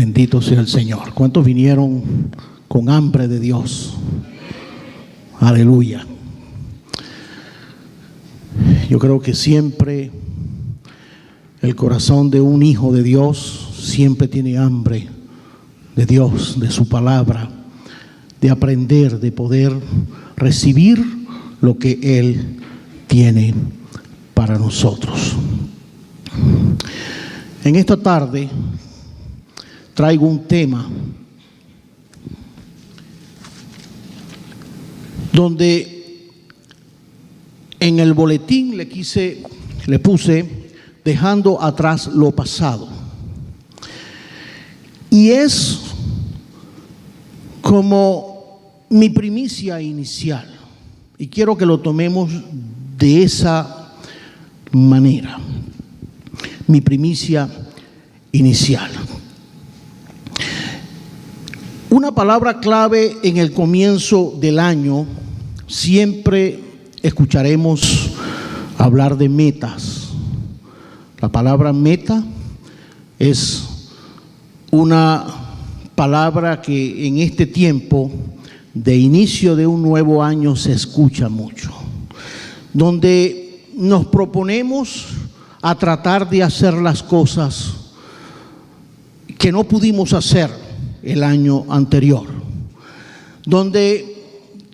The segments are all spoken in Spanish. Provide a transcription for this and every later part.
Bendito sea el Señor. ¿Cuántos vinieron con hambre de Dios? Aleluya. Yo creo que siempre el corazón de un hijo de Dios siempre tiene hambre de Dios, de su palabra, de aprender, de poder recibir lo que Él tiene para nosotros. En esta tarde traigo un tema donde en el boletín le puse dejando atrás lo pasado. Y es como mi primicia inicial. Y quiero que lo tomemos de esa manera. Mi primicia inicial. Una palabra clave en el comienzo del año, siempre escucharemos hablar de metas. La palabra meta es una palabra que en este tiempo de inicio de un nuevo año se escucha mucho, donde nos proponemos a tratar de hacer las cosas que no pudimos hacer el año anterior, donde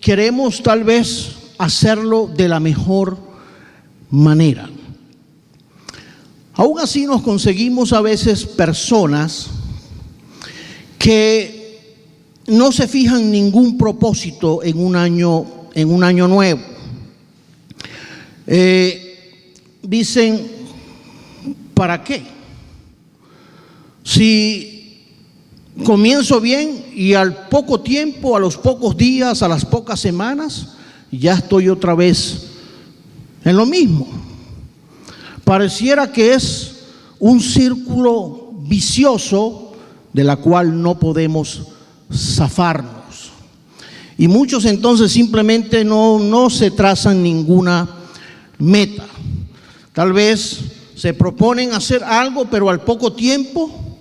queremos tal vez hacerlo de la mejor manera. Aún así nos conseguimos a veces personas que no se fijan ningún propósito en un año nuevo. Dicen, ¿para qué? Si comienzo bien y al poco tiempo, a los pocos días, a las pocas semanas, ya estoy otra vez en lo mismo. Pareciera que es un círculo vicioso de la cual no podemos zafarnos. Y muchos entonces simplemente no se trazan ninguna meta. Tal vez se proponen hacer algo, pero al poco tiempo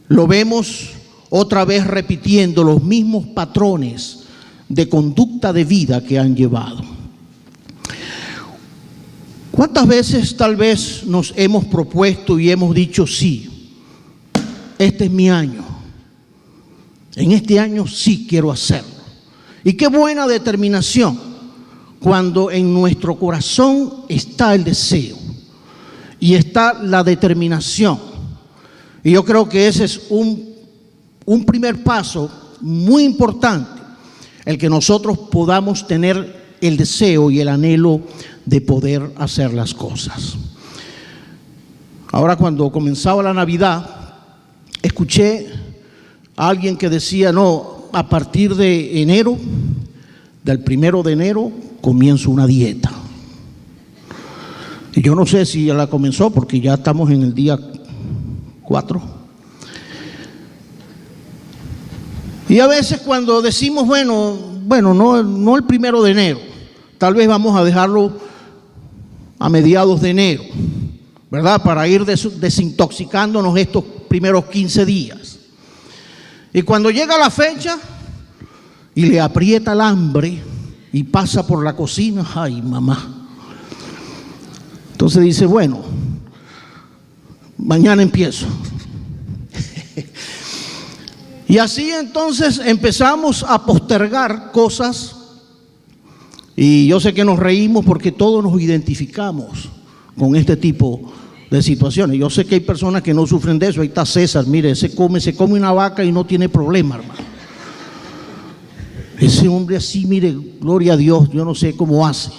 lo vemos otra vez repitiendo los mismos patrones de conducta de vida que han llevado. ¿Cuántas veces tal vez nos hemos propuesto y hemos dicho sí, este es mi año, en este año sí quiero hacerlo? Y qué buena determinación cuando en nuestro corazón está el deseo y está la determinación. Y yo creo que ese es un primer paso muy importante, el que nosotros podamos tener el deseo y el anhelo de poder hacer las cosas. Ahora, cuando comenzaba la Navidad, escuché a alguien que decía, no, a partir de enero, del 1 de enero, comienzo una dieta. Y yo no sé si ya la comenzó porque ya estamos en el día 4. Y a veces cuando decimos, bueno, no el 1 de enero, tal vez vamos a dejarlo a mediados de enero, ¿verdad? Para ir desintoxicándonos estos primeros 15 días. Y cuando llega la fecha y le aprieta el hambre y pasa por la cocina, ay mamá. Entonces dice, bueno, mañana empiezo. Y así entonces empezamos a postergar cosas. Y yo sé que nos reímos porque todos nos identificamos con este tipo de situaciones. Yo sé que hay personas que no sufren de eso. Ahí está César, mire, se come una vaca y no tiene problema, hermano. Ese hombre así, mire, gloria a Dios, yo no sé cómo hace.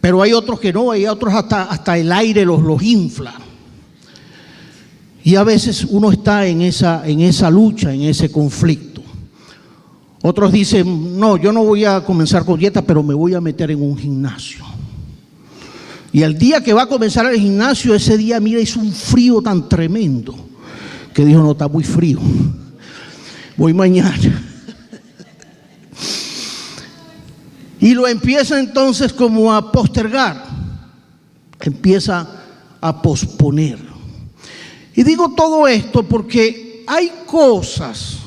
Pero hay otros que no, hay otros hasta el aire los infla. Y a veces uno está en esa lucha, en ese conflicto. Otros dicen, no, yo no voy a comenzar con dieta, pero me voy a meter en un gimnasio. Y el día que va a comenzar el gimnasio, ese día, mira, hizo un frío tan tremendo que dijo, no, está muy frío, voy mañana. Y lo empieza entonces como a postergar, empieza a posponer. Y digo todo esto porque hay cosas,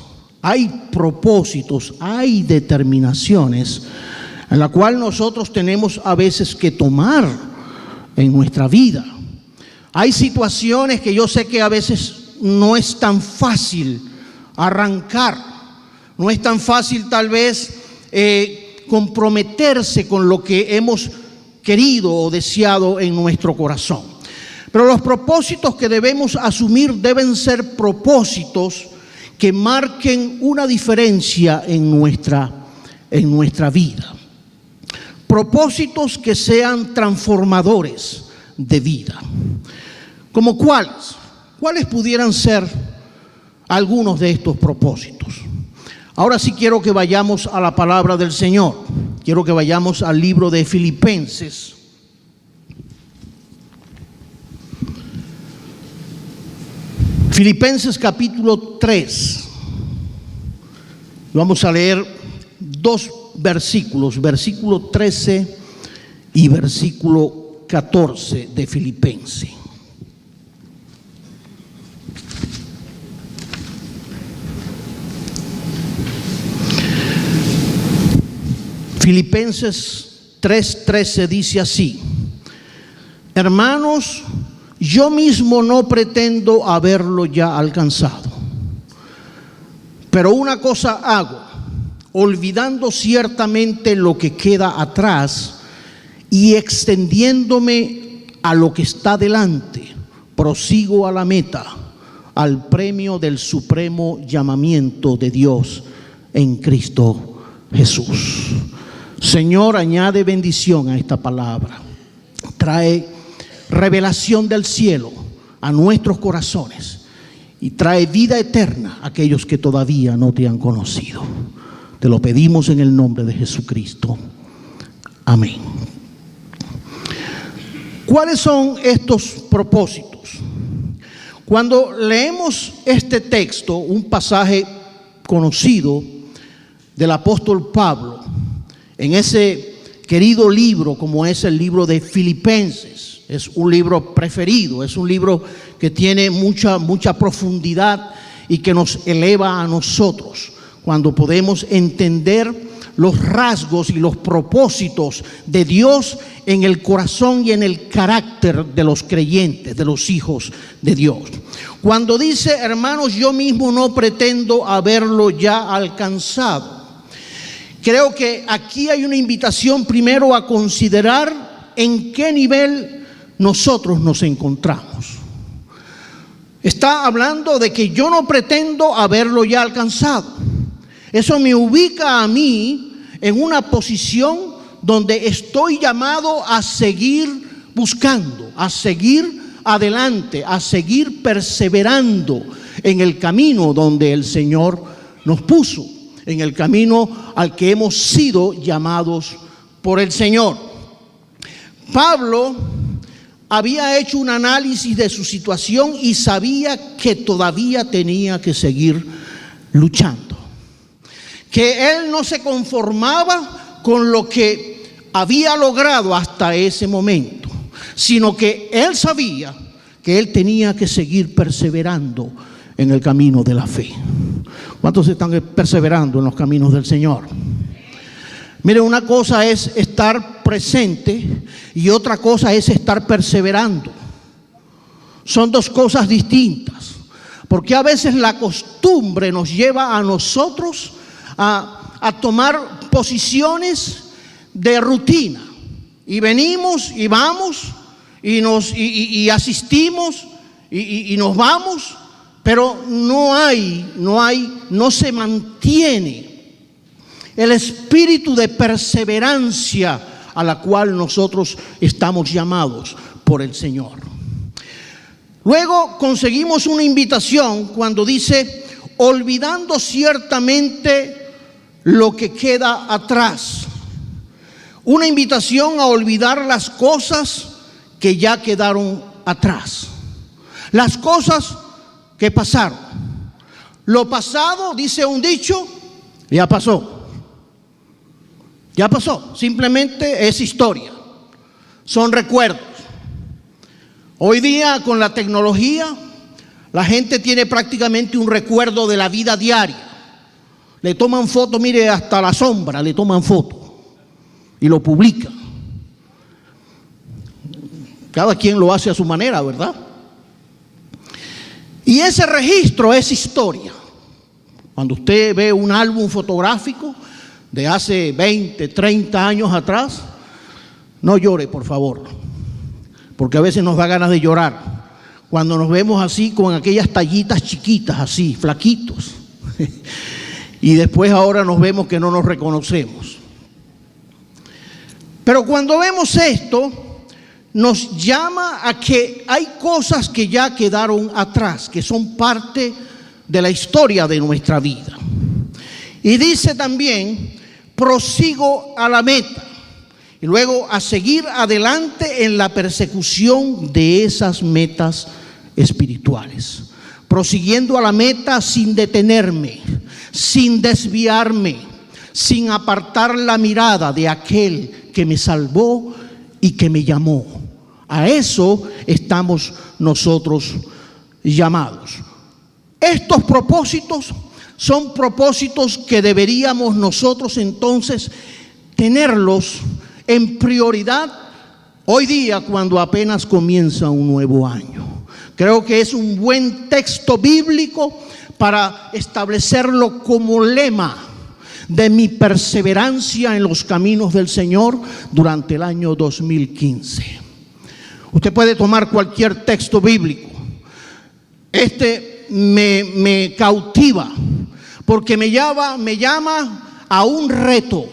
hay propósitos, hay determinaciones en la cual nosotros tenemos a veces que tomar en nuestra vida. Hay situaciones que yo sé que a veces no es tan fácil arrancar, no es tan fácil tal vez comprometerse con lo que hemos querido o deseado en nuestro corazón. Pero los propósitos que debemos asumir deben ser propósitos que marquen una diferencia en nuestra vida. Propósitos que sean transformadores de vida. ¿Como cuáles? ¿Cuáles pudieran ser algunos de estos propósitos? Ahora sí quiero que vayamos a la palabra del Señor. Quiero que vayamos al libro de Filipenses. Filipenses capítulo 3. Vamos a leer dos versículos, versículo 13 y versículo 14 de Filipenses. Filipenses 3:13 dice así: hermanos, yo mismo no pretendo haberlo ya alcanzado, pero una cosa hago, olvidando ciertamente lo que queda atrás y extendiéndome a lo que está delante, prosigo a la meta, al premio del supremo llamamiento de Dios en Cristo Jesús. Señor, añade bendición a esta palabra. Trae revelación del cielo a nuestros corazones y trae vida eterna a aquellos que todavía no te han conocido. Te lo pedimos en el nombre de Jesucristo. Amén. ¿Cuáles son estos propósitos? Cuando leemos este texto, un pasaje conocido del apóstol Pablo, en ese querido libro como es el libro de Filipenses, es un libro preferido, es un libro que tiene mucha profundidad y que nos eleva a nosotros cuando podemos entender los rasgos y los propósitos de Dios en el corazón y en el carácter de los creyentes, de los hijos de Dios. Cuando dice, hermanos, yo mismo no pretendo haberlo ya alcanzado, creo que aquí hay una invitación primero a considerar en qué nivel nosotros nos encontramos. Está hablando de que yo no pretendo haberlo ya alcanzado. Eso me ubica a mí en una posición donde estoy llamado a seguir buscando, a seguir adelante, a seguir perseverando en el camino donde el Señor nos puso, en el camino al que hemos sido llamados por el Señor. Pablo había hecho un análisis de su situación y sabía que todavía tenía que seguir luchando, que él no se conformaba con lo que había logrado hasta ese momento, sino que él sabía que él tenía que seguir perseverando en el camino de la fe. ¿Cuántos están perseverando en los caminos del Señor? Mire, una cosa es estar presente y otra cosa es estar perseverando. Son dos cosas distintas, porque a veces la costumbre nos lleva a nosotros a tomar posiciones de rutina, y venimos y vamos y asistimos y nos vamos, pero no se mantiene el espíritu de perseverancia a la cual nosotros estamos llamados por el Señor. Luego conseguimos una invitación cuando dice, olvidando ciertamente lo que queda atrás. Una invitación a olvidar las cosas que ya quedaron atrás. Las cosas que pasaron. Lo pasado, dice un dicho, ya pasó. Ya pasó, simplemente es historia, son recuerdos. Hoy día con la tecnología, La gente tiene prácticamente un recuerdo de la vida diaria. Le toman foto, mire, hasta la sombra le toman foto y lo publican. Cada quien lo hace a su manera, ¿verdad? Y ese registro es historia. Cuando usted ve un álbum fotográfico de hace 20, 30 años atrás, no llore, por favor, porque a veces nos da ganas de llorar cuando nos vemos así con aquellas tallitas chiquitas, así, flaquitos. Y después ahora nos vemos que no nos reconocemos. Pero cuando vemos esto, nos llama a que hay cosas que ya quedaron atrás, que son parte de la historia de nuestra vida. Y dice también, prosigo a la meta. Y luego a seguir adelante en la persecución de esas metas espirituales. Prosiguiendo a la meta sin detenerme, sin desviarme, sin apartar la mirada de aquel que me salvó y que me llamó. A eso estamos nosotros llamados. Estos propósitos son propósitos que deberíamos nosotros entonces tenerlos en prioridad hoy día cuando apenas comienza un nuevo año. Creo que es un buen texto bíblico para establecerlo como lema de mi perseverancia en los caminos del Señor durante el año 2015. Usted puede tomar cualquier texto bíblico. Este me cautiva porque me llama a un reto,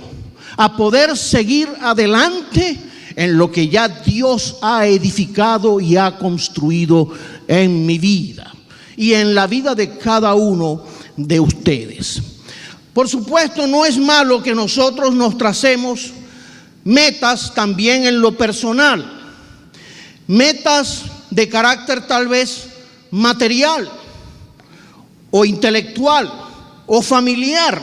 a poder seguir adelante en lo que ya Dios ha edificado y ha construido en mi vida y en la vida de cada uno de ustedes. Por supuesto, no es malo que nosotros nos tracemos metas también en lo personal, metas de carácter tal vez material o intelectual o familiar.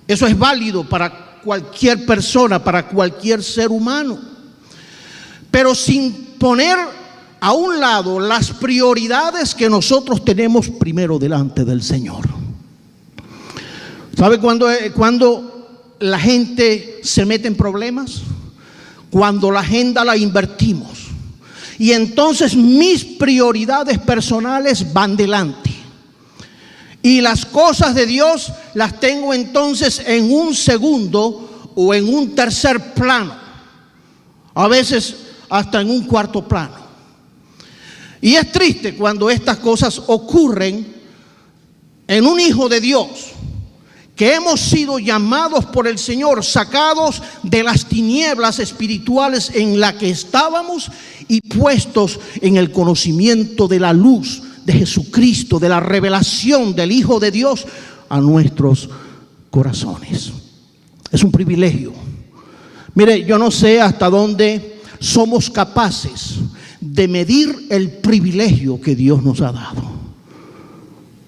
Eso es válido para cualquier persona, para cualquier ser humano, pero sin poner a un lado las prioridades que nosotros tenemos primero delante del Señor. ¿Sabe cuando la gente se mete en problemas? Cuando la agenda la invertimos y entonces mis prioridades personales van delante y las cosas de Dios las tengo entonces en un segundo o en un tercer plano, a veces hasta en un cuarto plano. Y es triste cuando estas cosas ocurren en un hijo de Dios, que hemos sido llamados por el Señor, sacados de las tinieblas espirituales en las que estábamos y puestos en el conocimiento de la luz de Jesucristo, de la revelación del Hijo de Dios a nuestros corazones. Es un privilegio. Mire, yo no sé hasta dónde somos capaces de medir el privilegio que Dios nos ha dado,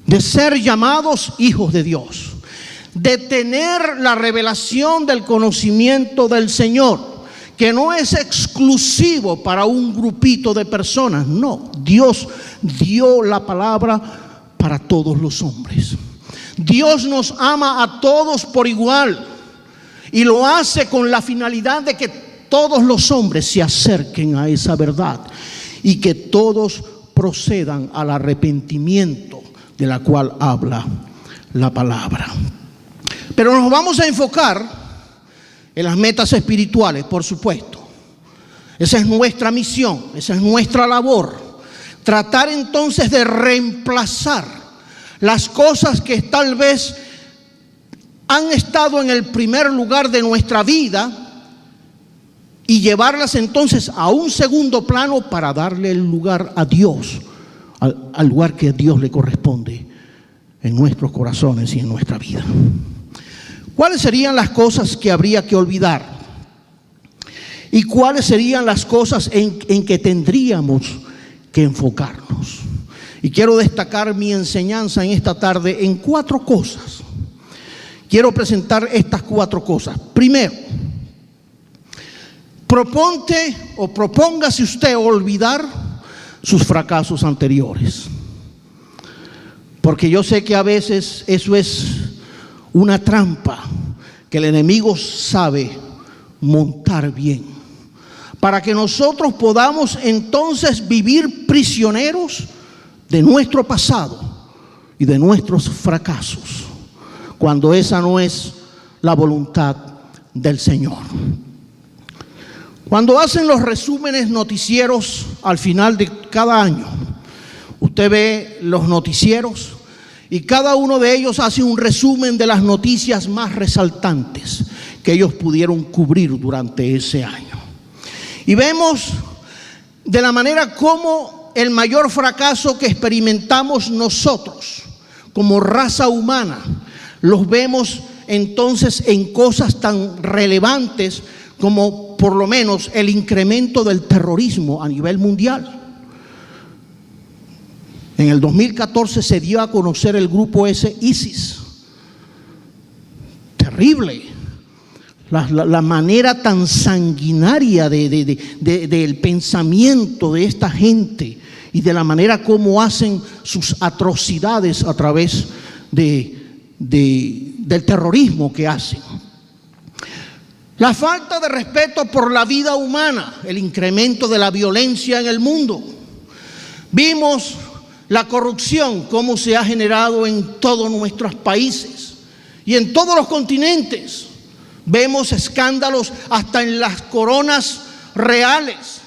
de ser llamados hijos de Dios, de tener la revelación del conocimiento del Señor, que no es exclusivo para un grupito de personas. No, Dios dio la palabra para todos los hombres. Dios nos ama a todos por igual y lo hace con la finalidad de que todos los hombres se acerquen a esa verdad y que todos procedan al arrepentimiento de la cual habla la palabra. Pero nos vamos a enfocar en las metas espirituales, por supuesto. Esa es nuestra misión, esa es nuestra labor. Tratar entonces de reemplazar las cosas que tal vez han estado en el primer lugar de nuestra vida y llevarlas entonces a un segundo plano para darle el lugar a Dios, al lugar que a Dios le corresponde en nuestros corazones y en nuestra vida. ¿Cuáles serían las cosas que habría que olvidar? ¿Y cuáles serían las cosas en que tendríamos que enfocarnos? Y quiero destacar mi enseñanza en esta tarde en 4 cosas. Quiero presentar estas 4 cosas. Primero, propóngase usted olvidar sus fracasos anteriores. Porque yo sé que a veces eso es una trampa que el enemigo sabe montar bien, para que nosotros podamos entonces vivir prisioneros de nuestro pasado y de nuestros fracasos, cuando esa no es la voluntad del Señor. Cuando hacen los resúmenes noticieros al final de cada año, usted ve los noticieros y cada uno de ellos hace un resumen de las noticias más resaltantes que ellos pudieron cubrir durante ese año. Y vemos de la manera como el mayor fracaso que experimentamos nosotros como raza humana, los vemos entonces en cosas tan relevantes como por lo menos el incremento del terrorismo a nivel mundial. En el 2014 se dio a conocer el grupo ese ISIS. Terrible. La manera tan sanguinaria del pensamiento de esta gente y de la manera como hacen sus atrocidades a través del terrorismo que hacen. La falta de respeto por la vida humana, el incremento de la violencia en el mundo. Vimos la corrupción, cómo se ha generado en todos nuestros países y en todos los continentes. Vemos escándalos hasta en las coronas reales.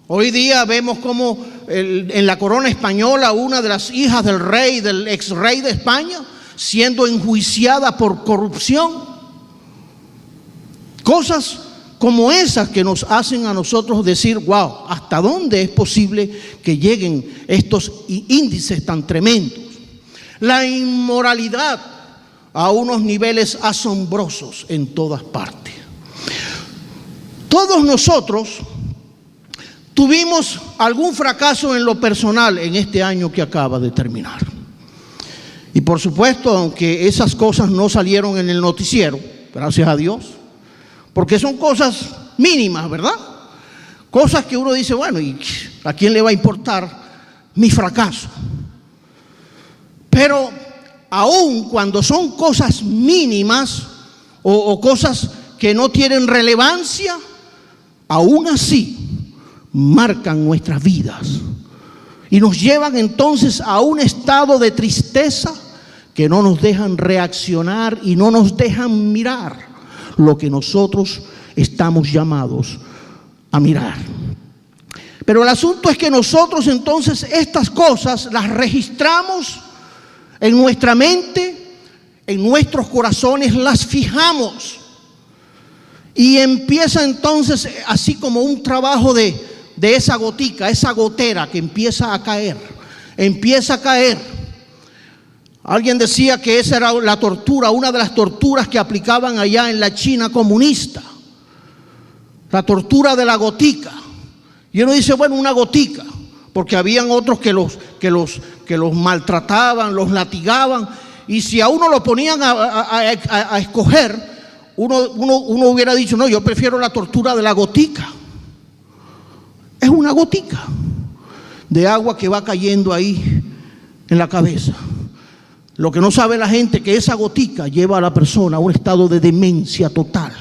Hoy día vemos como en la corona española una de las hijas del rey, del ex rey de España, siendo enjuiciada por corrupción. Cosas como esas que nos hacen a nosotros decir, wow, ¿hasta dónde es posible que lleguen estos índices tan tremendos? La inmoralidad a unos niveles asombrosos en todas partes. Todos nosotros tuvimos algún fracaso en lo personal en este año que acaba de terminar. Y por supuesto, aunque esas cosas no salieron en el noticiero, gracias a Dios, porque son cosas mínimas, ¿verdad? Cosas que uno dice, bueno, ¿y a quién le va a importar mi fracaso? Pero aun cuando son cosas mínimas o cosas que no tienen relevancia, aún así marcan nuestras vidas y nos llevan entonces a un estado de tristeza que no nos dejan reaccionar y no nos dejan mirar lo que nosotros estamos llamados a mirar. Pero el asunto es que nosotros entonces estas cosas las registramos en nuestra mente, en nuestros corazones, las fijamos. Y empieza entonces así como un trabajo de esa gotica, esa gotera que empieza a caer. Alguien decía que esa era la tortura, una de las torturas que aplicaban allá en la China comunista. La tortura de la gotica. Y uno dice, bueno, una gotica, porque habían otros que los maltrataban, los latigaban, y si a uno lo ponían a escoger, uno hubiera dicho, no, yo prefiero la tortura de la gotica. Es una gotica de agua que va cayendo ahí en la cabeza. Lo que no sabe la gente es que esa gotica lleva a la persona a un estado de demencia total,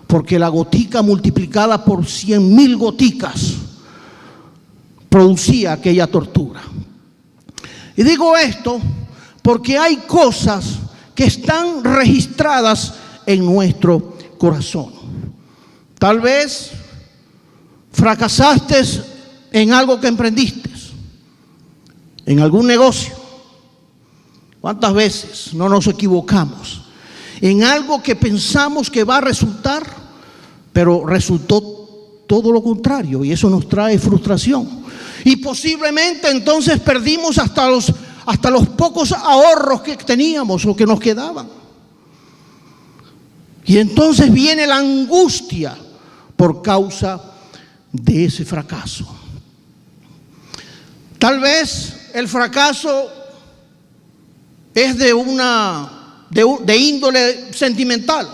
porque la gotica multiplicada por 100,000 goticas producía aquella tortura. Y digo esto porque hay cosas que están registradas en nuestro corazón. Tal vez fracasaste en algo que emprendiste, en algún negocio. ¿Cuántas veces no nos equivocamos en algo que pensamos que va a resultar, pero resultó todo lo contrario, y eso nos trae frustración? Y posiblemente entonces perdimos hasta los pocos ahorros que teníamos o que nos quedaban. Y entonces viene la angustia por causa de ese fracaso. Tal vez el fracaso es de índole sentimental.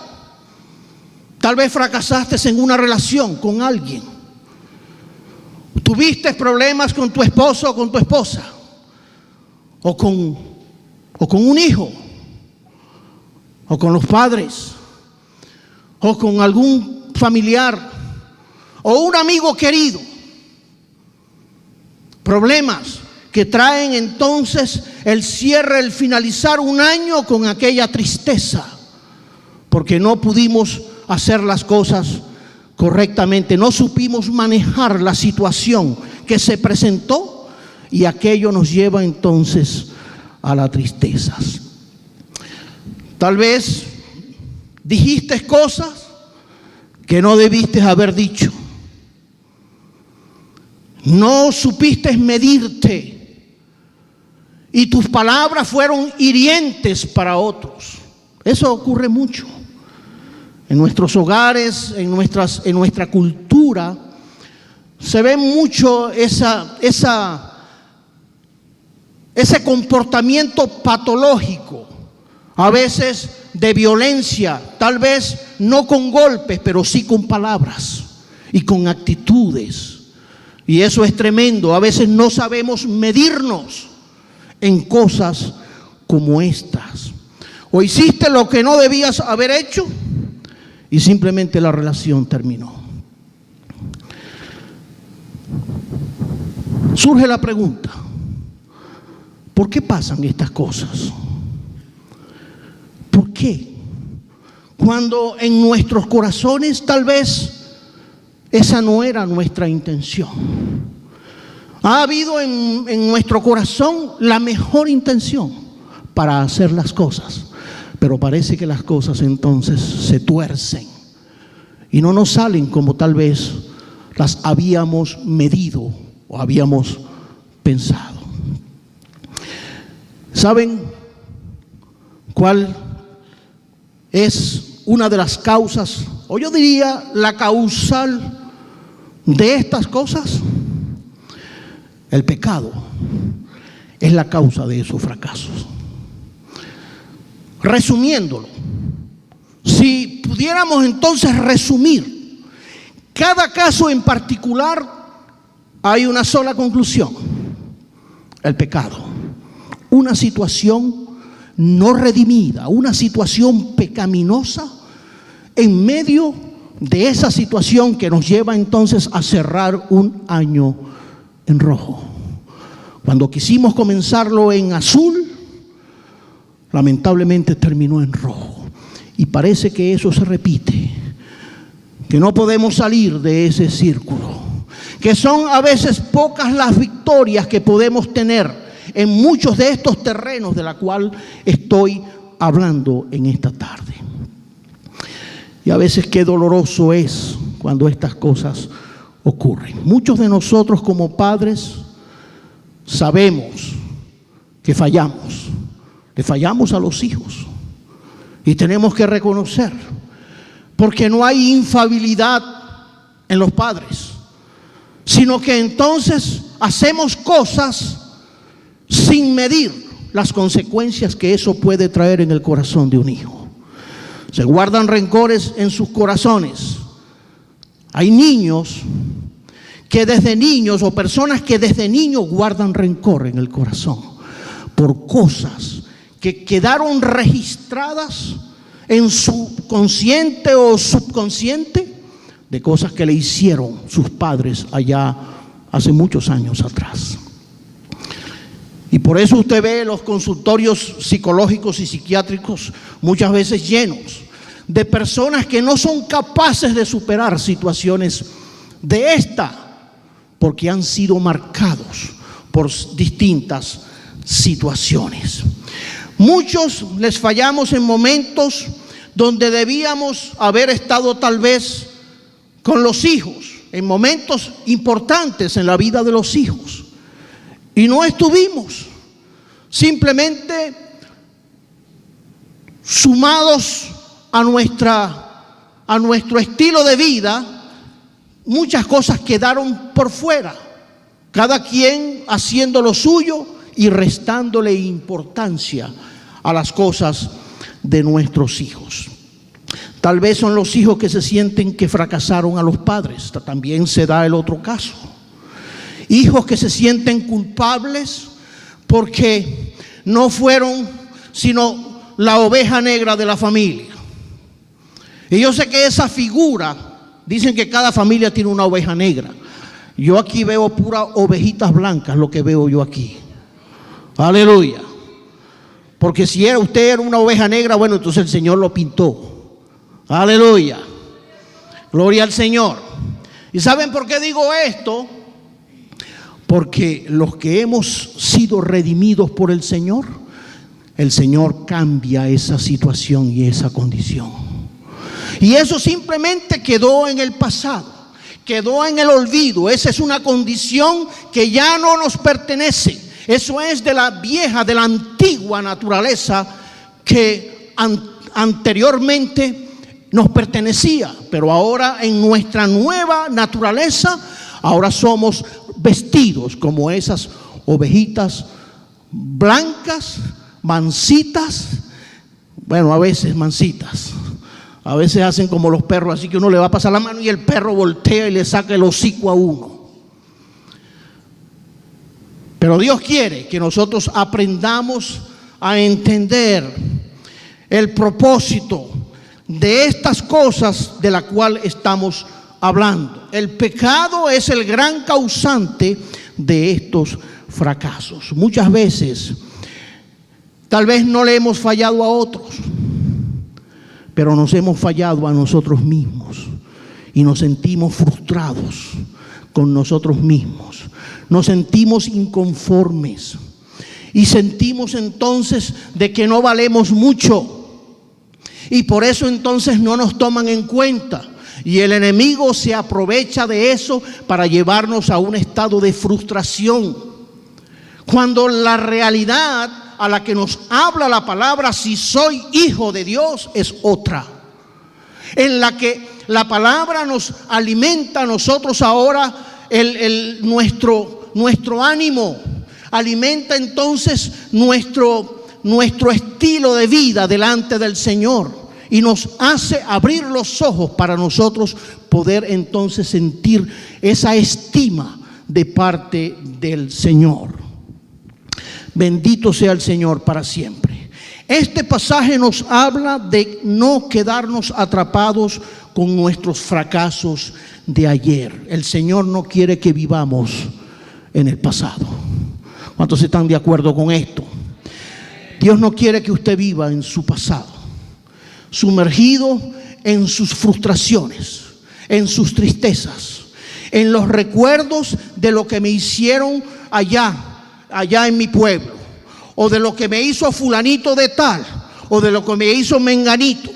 Tal vez fracasaste en una relación con alguien. Tuviste problemas con tu esposo o con tu esposa. o con un hijo, o con los padres, o con algún familiar, o un amigo querido. Problemas que traen entonces el cierre, el finalizar un año con aquella tristeza, porque no pudimos hacer las cosas correctamente, no supimos manejar la situación que se presentó y aquello nos lleva entonces a las tristezas. Tal vez dijiste cosas que no debiste haber dicho. No supiste medirte y tus palabras fueron hirientes para otros. Eso ocurre mucho en nuestros hogares, en nuestra cultura. Se ve mucho ese comportamiento patológico, a veces de violencia, tal vez no con golpes, pero sí con palabras y con actitudes. Y eso es tremendo. A veces no sabemos medirnos en cosas como estas. O hiciste lo que no debías haber hecho y simplemente la relación terminó. Surge la pregunta: ¿por qué pasan estas cosas? ¿Por qué? Cuando en nuestros corazones tal vez esa no era nuestra intención. Ha habido en nuestro corazón la mejor intención para hacer las cosas, pero parece que las cosas entonces se tuercen y no nos salen como tal vez las habíamos medido o habíamos pensado. ¿Saben cuál es una de las causas, o yo diría la causal de estas cosas? El pecado es la causa de esos fracasos. Resumiéndolo, si pudiéramos entonces resumir cada caso en particular, hay una sola conclusión: el pecado. Una situación no redimida, una situación pecaminosa en medio de esa situación que nos lleva entonces a cerrar un año en rojo. Cuando quisimos comenzarlo en azul, lamentablemente terminó en rojo. Y parece que eso se repite, que no podemos salir de ese círculo, que son a veces pocas las victorias que podemos tener en muchos de estos terrenos de la cual estoy hablando en esta tarde. Y a veces qué doloroso es cuando estas cosas ocurren. Muchos de nosotros como padres sabemos que fallamos, le fallamos a los hijos y tenemos que reconocer, porque no hay infalibilidad en los padres, sino que entonces hacemos cosas sin medir las consecuencias que eso puede traer en el corazón de un hijo. Se guardan rencores en sus corazones. Hay niños que desde niños, o personas que desde niños guardan rencor en el corazón por cosas que quedaron registradas en su consciente o subconsciente, de cosas que le hicieron sus padres allá hace muchos años atrás. Y por eso usted ve los consultorios psicológicos y psiquiátricos muchas veces llenos de personas que no son capaces de superar situaciones de esta, porque han sido marcados por distintas situaciones. Muchos les fallamos en momentos donde debíamos haber estado tal vez con los hijos, en momentos importantes en la vida de los hijos. Y no estuvimos, simplemente sumados a nuestro estilo de vida, muchas cosas quedaron por fuera, cada quien haciendo lo suyo y restándole importancia a las cosas de nuestros hijos. Tal vez son los hijos que se sienten que fracasaron a los padres, también se da el otro caso. Hijos que se sienten culpables porque no fueron sino la oveja negra de la familia. Y yo sé que esa figura, dicen que cada familia tiene una oveja negra. Yo aquí veo puras ovejitas blancas, lo que veo yo aquí. Aleluya. Porque si usted era una oveja negra, bueno, entonces el Señor lo pintó. Aleluya. Gloria al Señor. ¿Y saben por qué digo esto? Porque los que hemos sido redimidos por el Señor cambia esa situación y esa condición. Y eso simplemente quedó en el pasado, quedó en el olvido. Esa es una condición que ya no nos pertenece. Eso es de la vieja, de la antigua naturaleza que anteriormente nos pertenecía. Pero ahora en nuestra nueva naturaleza, ahora somos vestidos como esas ovejitas blancas, mansitas. Bueno, a veces mansitas. A veces hacen como los perros, así que uno le va a pasar la mano y el perro voltea y le saca el hocico a uno. Pero Dios quiere que nosotros aprendamos a entender el propósito de estas cosas de la cual estamos hablando. El pecado es el gran causante de estos fracasos. Muchas veces, tal vez no le hemos fallado a otros, pero nos hemos fallado a nosotros mismos y nos sentimos frustrados con nosotros mismos. Nos sentimos inconformes y sentimos entonces de que no valemos mucho, y por eso entonces no nos toman en cuenta, y el enemigo se aprovecha de eso para llevarnos a un estado de frustración, cuando la realidad a la que nos habla la palabra, si soy hijo de Dios, es otra, en la que la palabra nos alimenta a nosotros ahora nuestro ánimo, alimenta entonces nuestro estilo de vida delante del Señor, y nos hace abrir los ojos para nosotros poder entonces sentir esa estima de parte del Señor. Bendito sea el Señor para siempre. Este pasaje nos habla de no quedarnos atrapados con nuestros fracasos de ayer. El Señor no quiere que vivamos en el pasado. ¿Cuántos están de acuerdo con esto? Dios no quiere que usted viva en su pasado, sumergido en sus frustraciones, en sus tristezas, en los recuerdos de lo que me hicieron allá en mi pueblo, o de lo que me hizo fulanito de tal, o de lo que me hizo menganito.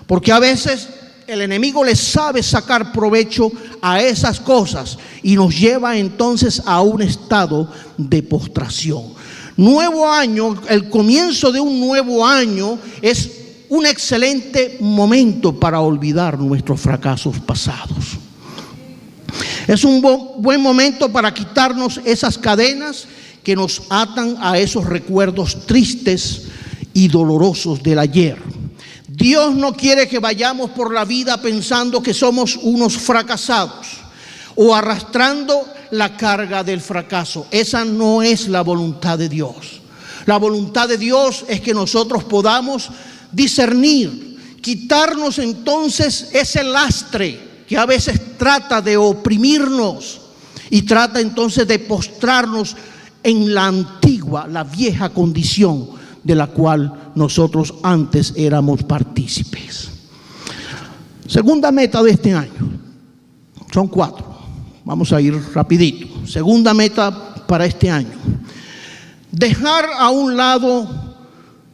Porque a veces el enemigo le sabe sacar provecho a esas cosas y nos lleva entonces a un estado de postración. Nuevo año, el comienzo de un nuevo año es un excelente momento para olvidar nuestros fracasos pasados. Es un buen momento para quitarnos esas cadenas que nos atan a esos recuerdos tristes y dolorosos del ayer. Dios no quiere que vayamos por la vida pensando que somos unos fracasados o arrastrando la carga del fracaso. Esa no es la voluntad de Dios. La voluntad de Dios es que nosotros podamos discernir, quitarnos entonces ese lastre que a veces trata de oprimirnos y trata entonces de postrarnos en la antigua, la vieja condición de la cual nosotros antes éramos partícipes. Segunda meta de este año, son 4, vamos a ir rapidito. Segunda meta para este año: dejar a un lado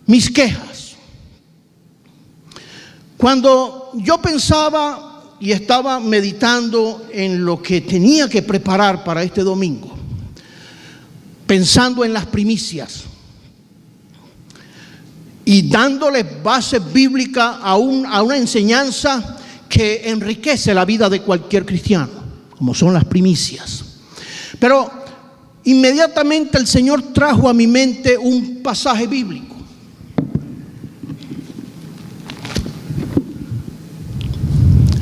mis quejas. Cuando yo pensaba y estaba meditando en lo que tenía que preparar para este domingo, pensando en las primicias y dándole base bíblica a una enseñanza que enriquece la vida de cualquier cristiano, como son las primicias. Pero inmediatamente el Señor trajo a mi mente un pasaje bíblico.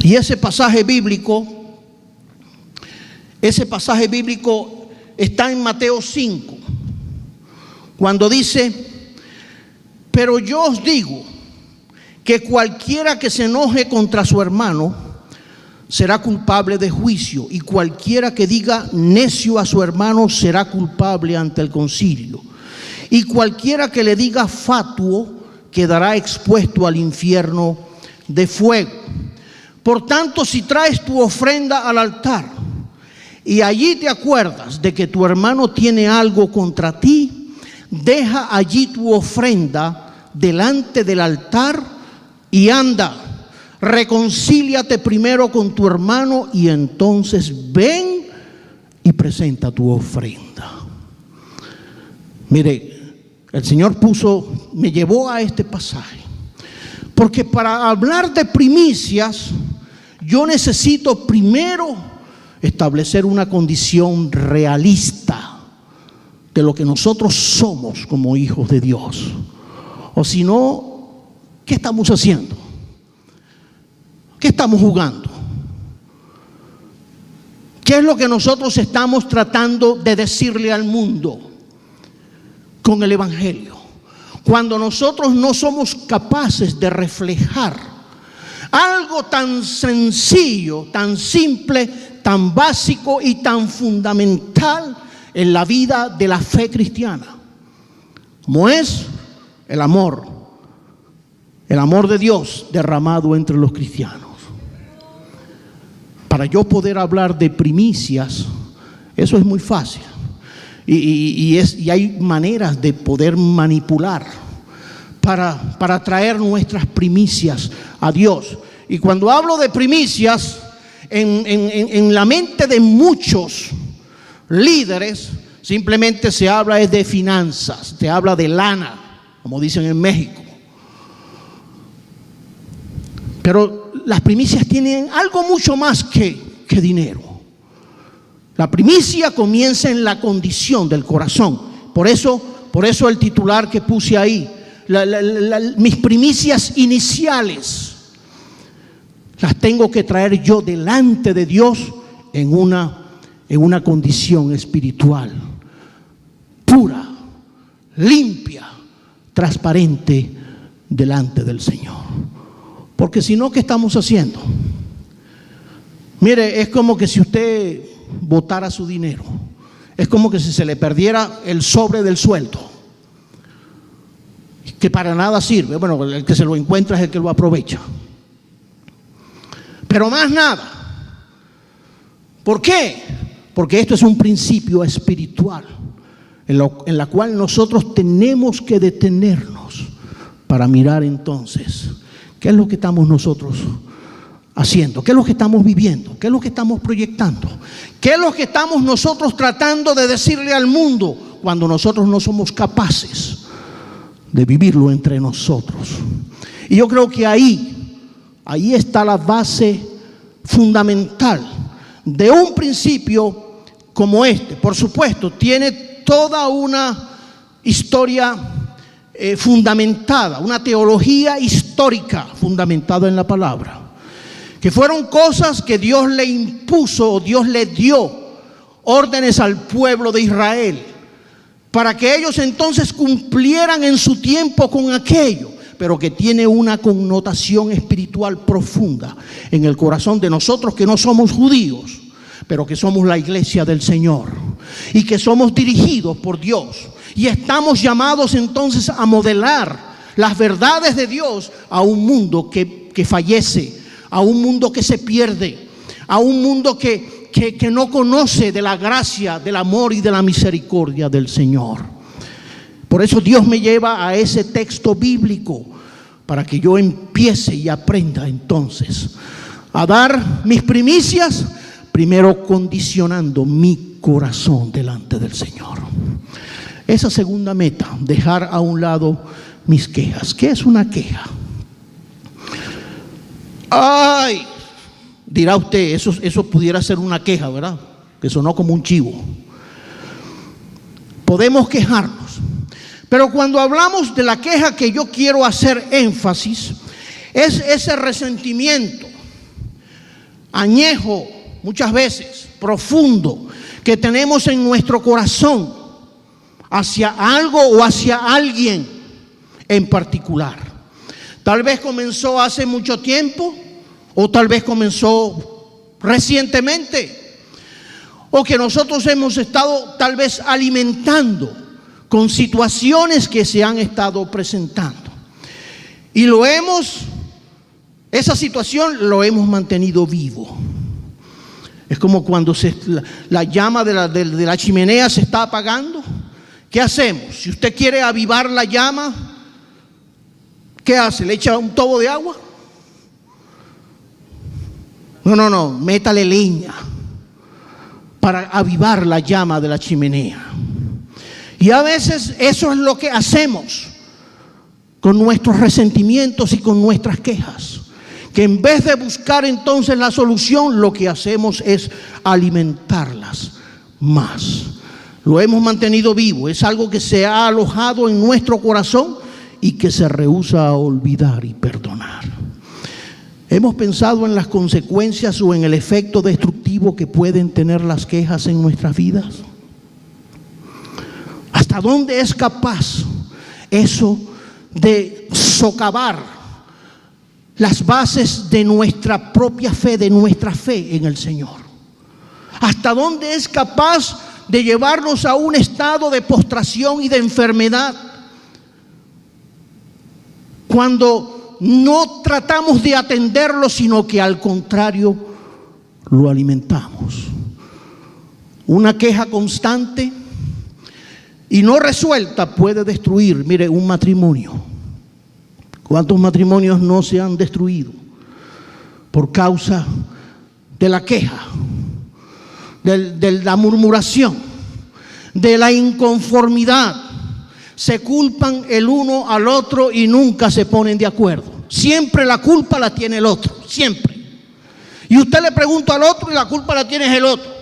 Y ese pasaje bíblico está en Mateo 5, cuando dice: pero yo os digo que cualquiera que se enoje contra su hermano será culpable de juicio, y cualquiera que diga necio a su hermano será culpable ante el concilio, y cualquiera que le diga fatuo quedará expuesto al infierno de fuego. Por tanto, si traes tu ofrenda al altar y allí te acuerdas de que tu hermano tiene algo contra ti, deja allí tu ofrenda delante del altar y anda, reconcíliate primero con tu hermano y entonces ven y presenta tu ofrenda. Mire, el Señor me llevó a este pasaje, porque para hablar de primicias yo necesito primero establecer una condición realista de lo que nosotros somos como hijos de Dios. O si no, ¿qué estamos haciendo? ¿Qué estamos jugando? ¿Qué es lo que nosotros estamos tratando de decirle al mundo con el Evangelio? Cuando nosotros no somos capaces de reflejar algo tan sencillo, tan simple, tan básico y tan fundamental en la vida de la fe cristiana, como es el amor de Dios derramado entre los cristianos. Para yo poder hablar de primicias, eso es muy fácil, y hay maneras de poder manipular para traer nuestras primicias a Dios. Y cuando hablo de primicias, en la mente de muchos líderes simplemente se habla de finanzas, se habla de lana, como dicen en México. Pero las primicias tienen algo mucho más que dinero. La primicia comienza en la condición del corazón. Por eso el titular que puse ahí, mis primicias iniciales las tengo que traer yo delante de Dios en una condición espiritual pura, limpia, transparente delante del Señor. Porque si no, ¿qué estamos haciendo? Mire, es como que si usted botara su dinero, es como que si se le perdiera el sobre del sueldo, que para nada sirve. Bueno, el que se lo encuentra es el que lo aprovecha, pero más nada. ¿Por qué? Porque esto es un principio espiritual en la cual nosotros tenemos que detenernos para mirar entonces qué es lo que estamos nosotros haciendo, qué es lo que estamos viviendo, qué es lo que estamos proyectando, qué es lo que estamos nosotros tratando de decirle al mundo cuando nosotros no somos capaces de vivirlo entre nosotros. Y yo creo que ahí está la base fundamental de un principio como este. Por supuesto, tiene toda una historia fundamentada, una teología histórica fundamentada en la palabra, que fueron cosas que Dios le impuso, o Dios le dio órdenes al pueblo de Israel, para que ellos entonces cumplieran en su tiempo con aquello, pero que tiene una connotación espiritual profunda en el corazón de nosotros que no somos judíos, pero que somos la iglesia del Señor y que somos dirigidos por Dios, y estamos llamados entonces a modelar las verdades de Dios a un mundo que fallece, a un mundo que se pierde, a un mundo que no conoce de la gracia, del amor y de la misericordia del Señor. Por eso Dios me lleva a ese texto bíblico, para que yo empiece y aprenda entonces a dar mis primicias, primero condicionando mi corazón delante del Señor. Esa segunda meta, dejar a un lado mis quejas. ¿Qué es una queja? Ay, dirá usted, eso pudiera ser una queja, ¿verdad? Que sonó como un chivo. Podemos quejarnos, pero cuando hablamos de la queja, que yo quiero hacer énfasis, es ese resentimiento añejo, muchas veces profundo, que tenemos en nuestro corazón hacia algo o hacia alguien en particular. Tal vez comenzó hace mucho tiempo o tal vez comenzó recientemente, o que nosotros hemos estado tal vez alimentando con situaciones que se han estado presentando. Y esa situación lo hemos mantenido vivo. Es como cuando la llama de la chimenea se está apagando. ¿Qué hacemos? Si usted quiere avivar la llama, ¿qué hace? ¿Le echa un tobo de agua? No, métale leña para avivar la llama de la chimenea. Y a veces eso es lo que hacemos con nuestros resentimientos y con nuestras quejas, que en vez de buscar entonces la solución, lo que hacemos es alimentarlas más. Lo hemos mantenido vivo, es algo que se ha alojado en nuestro corazón y que se rehúsa a olvidar y perdonar. ¿Hemos pensado en las consecuencias o en el efecto destructivo que pueden tener las quejas en nuestras vidas? ¿Hasta dónde es capaz eso de socavar las bases de nuestra propia fe, de nuestra fe en el Señor? ¿Hasta dónde es capaz de llevarnos a un estado de postración y de enfermedad cuando no tratamos de atenderlo, sino que al contrario lo alimentamos? Una queja constante y no resuelta puede destruir, mire, un matrimonio. ¿Cuántos matrimonios no se han destruido por causa de la queja, de la murmuración, de la inconformidad? Se culpan el uno al otro y nunca se ponen de acuerdo. Siempre la culpa la tiene el otro, siempre. Y usted le pregunta al otro y la culpa la tiene el otro.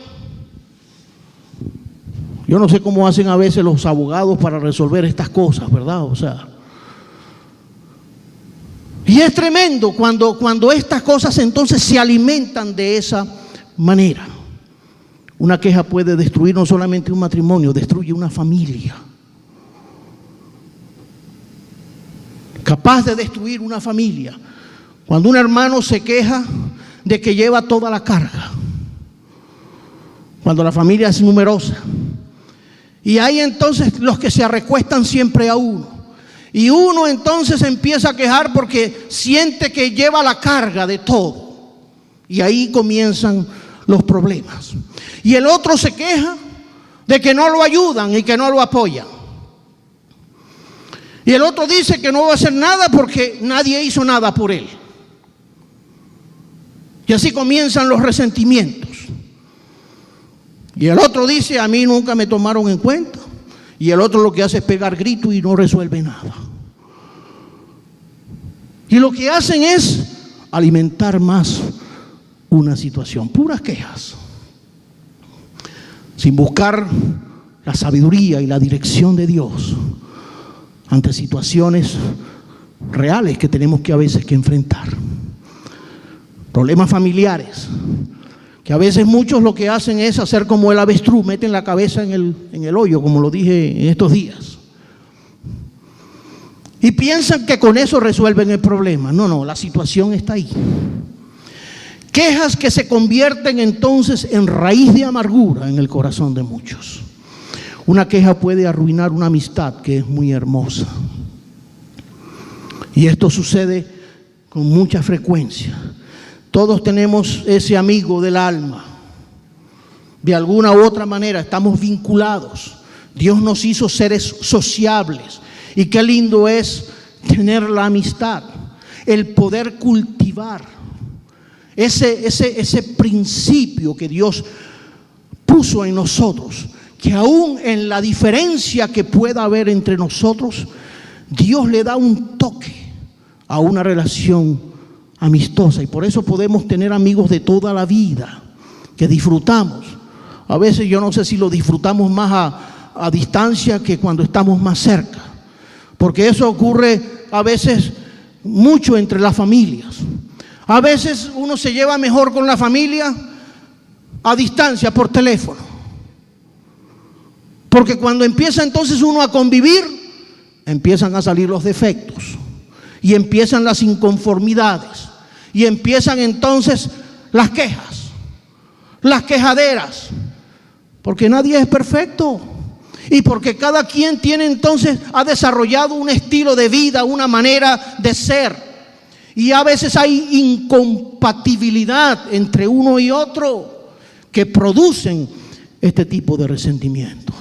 Yo no sé cómo hacen a veces los abogados para resolver estas cosas, ¿verdad? Y es tremendo cuando estas cosas entonces se alimentan de esa manera. Una queja puede destruir no solamente un matrimonio, destruye una familia. Capaz de destruir una familia. Cuando un hermano se queja de que lleva toda la carga. Cuando la familia es numerosa. Y hay entonces los que se recuestan siempre a uno. Y uno entonces empieza a quejar porque siente que lleva la carga de todo. Y ahí comienzan los problemas. Y el otro se queja de que no lo ayudan y que no lo apoyan. Y el otro dice que no va a hacer nada porque nadie hizo nada por él. Y así comienzan los resentimientos. Y el otro dice, a mí nunca me tomaron en cuenta. Y el otro lo que hace es pegar gritos y no resuelve nada. Y lo que hacen es alimentar más una situación. Puras quejas. Sin buscar la sabiduría y la dirección de Dios ante situaciones reales que tenemos que a veces que enfrentar. Problemas familiares. Que a veces muchos lo que hacen es hacer como el avestruz, meten la cabeza en el hoyo, como lo dije en estos días. Y piensan que con eso resuelven el problema. No, la situación está ahí. Quejas que se convierten entonces en raíz de amargura en el corazón de muchos. Una queja puede arruinar una amistad que es muy hermosa. Y esto sucede con mucha frecuencia. Todos tenemos ese amigo del alma. De alguna u otra manera estamos vinculados. Dios nos hizo seres sociables. Y qué lindo es tener la amistad, el poder cultivar ese principio que Dios puso en nosotros, que aún en la diferencia que pueda haber entre nosotros, Dios le da un toque a una relación amistosa. Y por eso podemos tener amigos de toda la vida, que disfrutamos. A veces yo no sé si lo disfrutamos más a distancia que cuando estamos más cerca. Porque eso ocurre a veces mucho entre las familias. A veces uno se lleva mejor con la familia a distancia por teléfono. Porque cuando empieza entonces uno a convivir, empiezan a salir los defectos y empiezan las inconformidades y empiezan entonces las quejas, las quejaderas, porque nadie es perfecto y porque cada quien tiene entonces, ha desarrollado un estilo de vida, una manera de ser, y a veces hay incompatibilidad entre uno y otro que producen este tipo de resentimientos.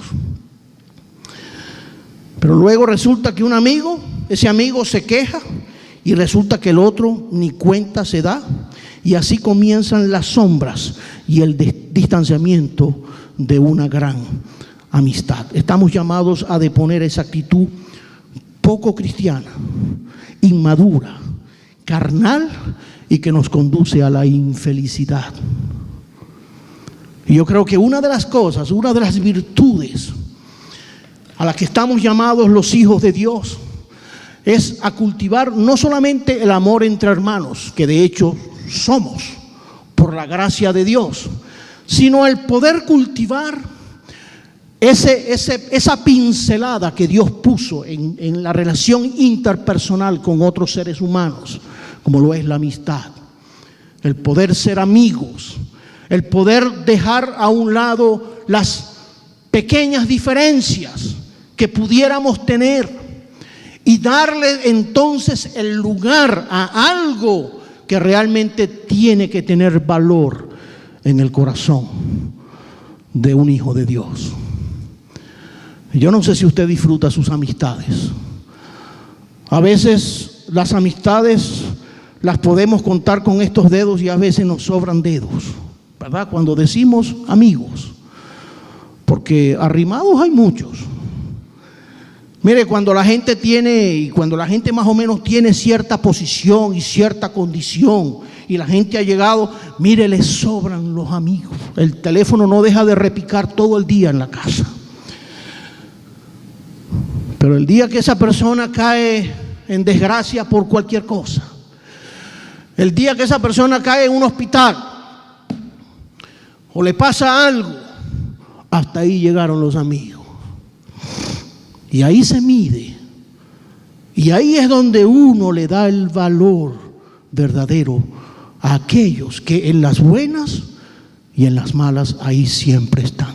Pero luego resulta que un amigo, ese amigo se queja y resulta que el otro ni cuenta se da, y así comienzan las sombras y el distanciamiento de una gran amistad. Estamos llamados a deponer esa actitud poco cristiana, inmadura, carnal y que nos conduce a la infelicidad. Y yo creo que una de las cosas, una de las virtudes a las que estamos llamados los hijos de Dios es a cultivar no solamente el amor entre hermanos, que de hecho somos por la gracia de Dios, sino el poder cultivar esa pincelada que Dios puso en la relación interpersonal con otros seres humanos, como lo es la amistad, el poder ser amigos, el poder dejar a un lado las pequeñas diferencias que pudiéramos tener y darle entonces el lugar a algo que realmente tiene que tener valor en el corazón de un hijo de Dios. Yo no sé si usted disfruta sus amistades. A veces las amistades las podemos contar con estos dedos y a veces nos sobran dedos, ¿verdad? Cuando decimos amigos, porque arrimados hay muchos. Mire, cuando la gente más o menos tiene cierta posición y cierta condición y la gente ha llegado, mire, les sobran los amigos. El teléfono no deja de repicar todo el día en la casa. Pero el día que esa persona cae en desgracia por cualquier cosa, el día que esa persona cae en un hospital o le pasa algo, hasta ahí llegaron los amigos. Y ahí se mide. Y ahí es donde uno le da el valor verdadero a aquellos que en las buenas y en las malas ahí siempre están.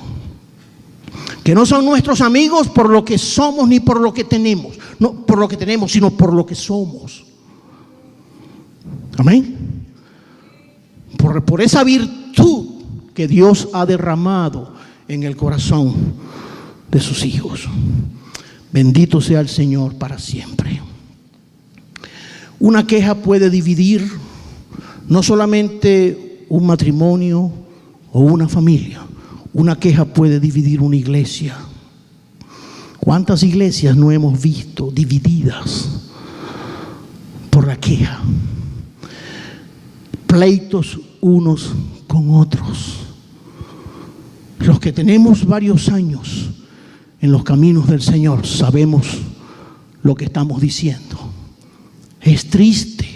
Que no son nuestros amigos por lo que somos ni por lo que tenemos, no por lo que tenemos, sino por lo que somos. Amén. Por esa virtud que Dios ha derramado en el corazón de sus hijos. Bendito sea el Señor para siempre. Una queja puede dividir no solamente un matrimonio o una familia. Una queja puede dividir una iglesia. ¿Cuántas iglesias no hemos visto divididas por la queja? Pleitos unos con otros. Los que tenemos varios años en los caminos del Señor sabemos lo que estamos diciendo. Es triste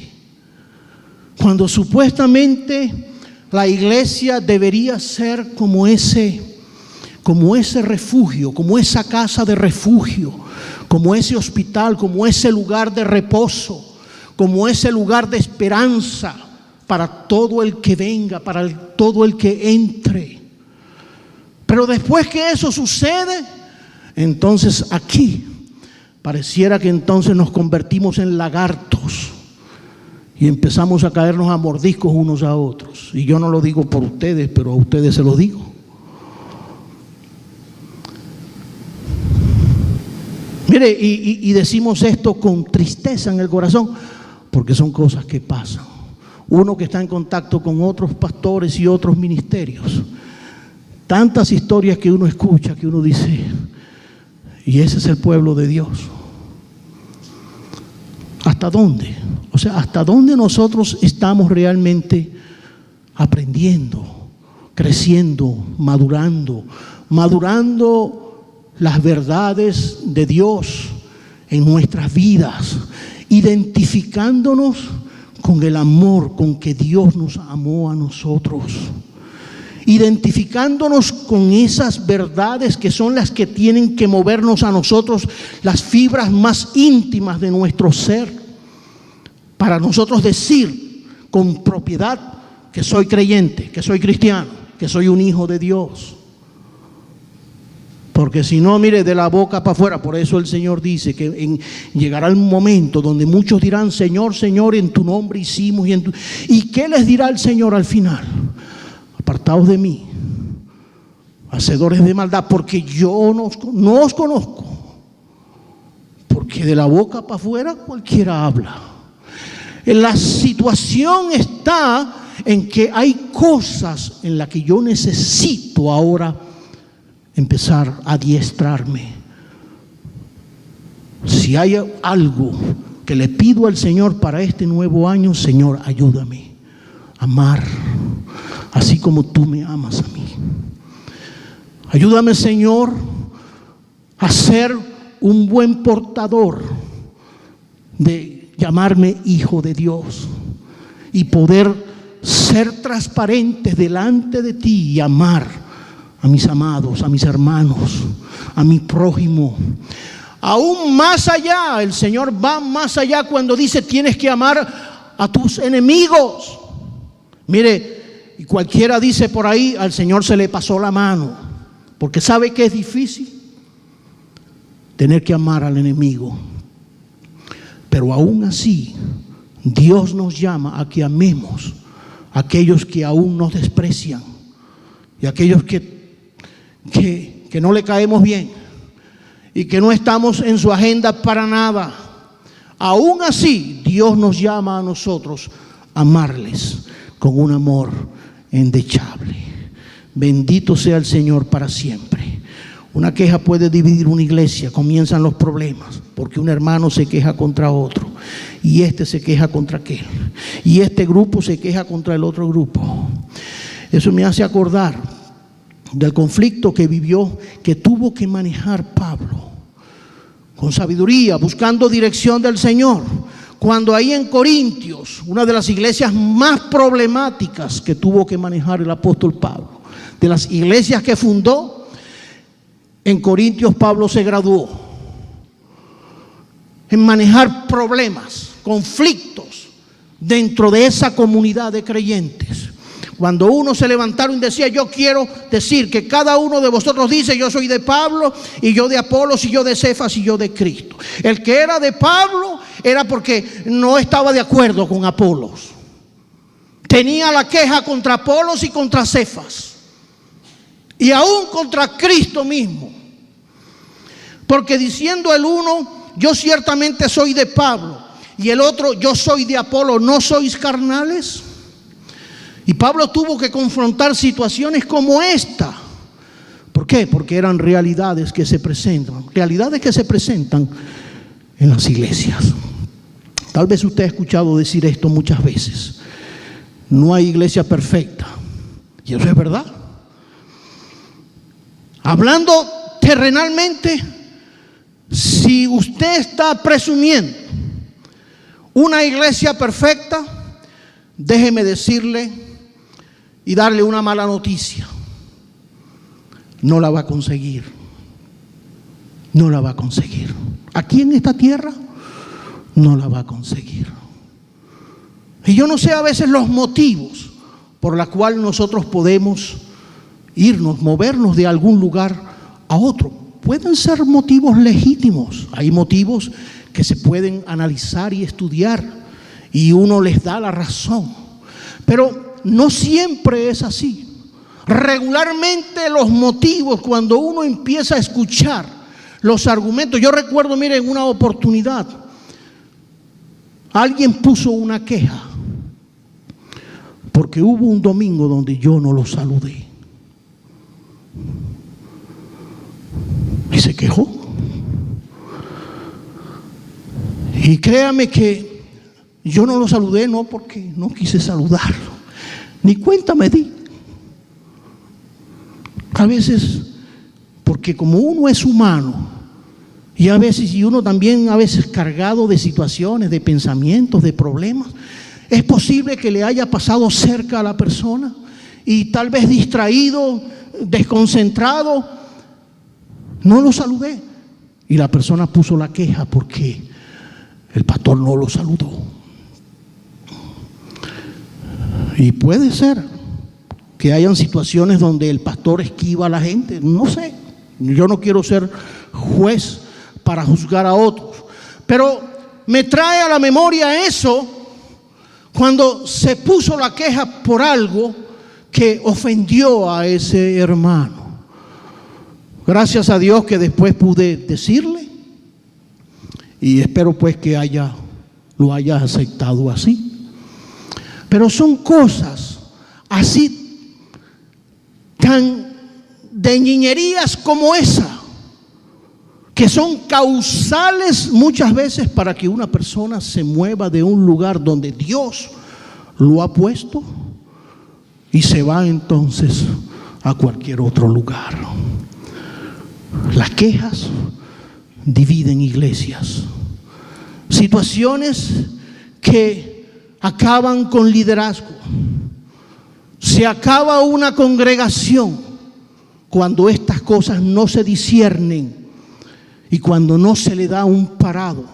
cuando supuestamente la iglesia debería ser como ese refugio, como esa casa de refugio, como ese hospital, como ese lugar de reposo, como ese lugar de esperanza para todo el que venga, para todo el que entre. Pero después que eso sucede, entonces aquí pareciera que entonces nos convertimos en lagartos y empezamos a caernos a mordiscos unos a otros. Y yo no lo digo por ustedes, pero a ustedes se lo digo. Mire, y decimos esto con tristeza en el corazón, porque son cosas que pasan. Uno que está en contacto con otros pastores y otros ministerios, tantas historias que uno escucha, que uno dice, y ese es el pueblo de Dios. ¿Hasta dónde? O sea, ¿hasta dónde nosotros estamos realmente aprendiendo, creciendo, madurando las verdades de Dios en nuestras vidas, identificándonos con el amor con que Dios nos amó a nosotros identificándonos con esas verdades que son las que tienen que movernos a nosotros, las fibras más íntimas de nuestro ser, para nosotros decir con propiedad que soy creyente, que soy cristiano, que soy un hijo de Dios. Porque si no, mire, de la boca para afuera. Por eso el Señor dice que llegará el momento donde muchos dirán: Señor, Señor, en tu nombre hicimos. ¿Y qué les dirá el Señor al final? Apartaos de mí, hacedores de maldad, porque yo no os conozco. Porque de la boca para afuera cualquiera habla. La situación está en que hay cosas en las que yo necesito ahora empezar a adiestrarme. Si hay algo que le pido al Señor para este nuevo año: Señor, ayúdame a amar así como tú me amas a mí. Ayúdame, Señor, a ser un buen portador de llamarme hijo de Dios y poder ser transparente delante de ti y amar a mis amados, a mis hermanos, a mi prójimo. Aún más allá, el Señor va más allá cuando dice: tienes que amar a tus enemigos. Mire, y cualquiera dice por ahí: al Señor se le pasó la mano, porque sabe que es difícil tener que amar al enemigo. Pero aún así, Dios nos llama a que amemos a aquellos que aún nos desprecian y a aquellos que no le caemos bien y que no estamos en su agenda para nada. Aún así, Dios nos llama a nosotros a amarles con un amor indechable. Bendito sea el Señor para siempre. Una queja puede dividir una iglesia. Comienzan los problemas porque un hermano se queja contra otro, y este se queja contra aquel, y este grupo se queja contra el otro grupo. Eso me hace acordar del conflicto que vivió, que tuvo que manejar Pablo con sabiduría, buscando dirección del Señor, cuando ahí en Corintios, una de las iglesias más problemáticas que tuvo que manejar el apóstol Pablo, de las iglesias que fundó, en Corintios Pablo se graduó en manejar problemas, conflictos dentro de esa comunidad de creyentes. Cuando uno se levantaron y decía: yo quiero decir que cada uno de vosotros dice: yo soy de Pablo, y yo de Apolos, y yo de Cefas, y yo de Cristo. El que era de Pablo era porque no estaba de acuerdo con Apolos. Tenía la queja contra Apolos y contra Cefas, y aún contra Cristo mismo. Porque diciendo el uno: yo ciertamente soy de Pablo, y el otro: yo soy de Apolo, ¿no sois carnales? Y Pablo tuvo que confrontar situaciones como esta. ¿Por qué? Porque eran realidades que se presentan en las iglesias. Tal vez usted ha escuchado decir esto muchas veces: no hay iglesia perfecta. Y eso es verdad. Hablando terrenalmente, si usted está presumiendo una iglesia perfecta, déjeme decirle y darle una mala noticia: no la va a conseguir. No la va a conseguir. Aquí en esta tierra no la va a conseguir. Y yo no sé a veces los motivos por los cuales nosotros podemos irnos, movernos de algún lugar a otro. Pueden ser motivos legítimos. Hay motivos que se pueden analizar y estudiar y uno les da la razón. Pero no siempre es así. Regularmente los motivos, cuando uno empieza a escuchar los argumentos. Yo recuerdo, miren, en una oportunidad alguien puso una queja porque hubo un domingo donde yo no lo saludé. Y se quejó. Y créame que yo no lo saludé, no porque no quise saludarlo, ni cuenta me di. A veces, porque como uno es humano, y a veces, y uno también a veces cargado de situaciones, de pensamientos, de problemas, es posible que le haya pasado cerca a la persona y tal vez distraído, desconcentrado, no lo saludé. Y la persona puso la queja porque el pastor no lo saludó. Y puede ser que hayan situaciones donde el pastor esquiva a la gente, no sé. Yo no quiero ser juez para juzgar a otros, pero me trae a la memoria eso cuando se puso la queja por algo que ofendió a ese hermano. Gracias a Dios que después pude decirle, y espero pues que lo haya aceptado así. Pero son cosas así tan de niñerías como esa, que son causales muchas veces para que una persona se mueva de un lugar donde Dios lo ha puesto y se va entonces a cualquier otro lugar. Las quejas dividen iglesias. Situaciones que acaban con liderazgo. Se acaba una congregación cuando estas cosas no se disciernen y cuando no se le da un parado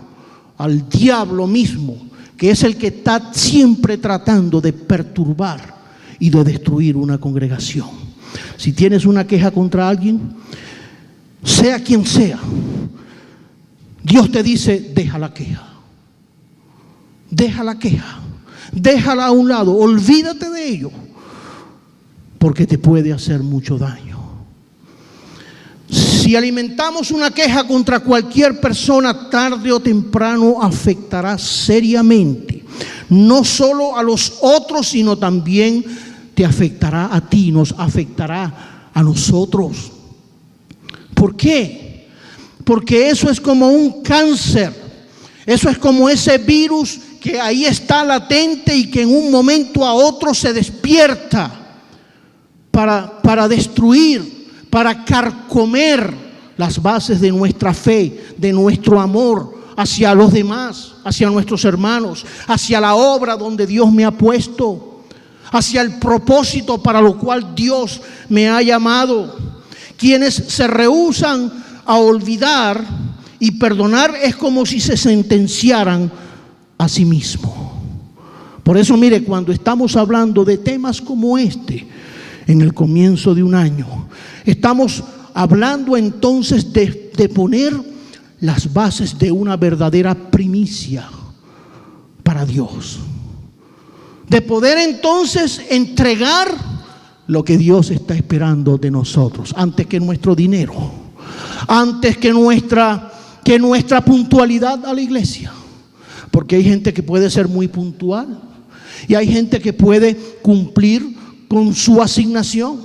al diablo mismo, que es el que está siempre tratando de perturbar y de destruir una congregación. Si tienes una queja contra alguien, sea quien sea, Dios te dice: deja la queja, déjala a un lado, olvídate de ello, porque te puede hacer mucho daño. Si alimentamos una queja contra cualquier persona, tarde o temprano afectará seriamente, no solo a los otros, sino también te afectará a ti, nos afectará a nosotros. ¿Por qué? Porque eso es como un cáncer, eso es como ese virus que ahí está latente y que en un momento a otro se despierta para destruir, para carcomer las bases de nuestra fe, de nuestro amor hacia los demás, hacia nuestros hermanos, hacia la obra donde Dios me ha puesto, hacia el propósito para lo cual Dios me ha llamado. Quienes se rehúsan a olvidar y perdonar es como si se sentenciaran a sí mismos. Por eso, mire, cuando estamos hablando de temas como este, en el comienzo de un año, estamos hablando entonces de poner las bases de una verdadera primicia para Dios, de poder entonces entregar lo que Dios está esperando de nosotros, antes que nuestro dinero, antes que nuestra puntualidad a la iglesia, porque hay gente que puede ser muy puntual y hay gente que puede cumplir con su asignación,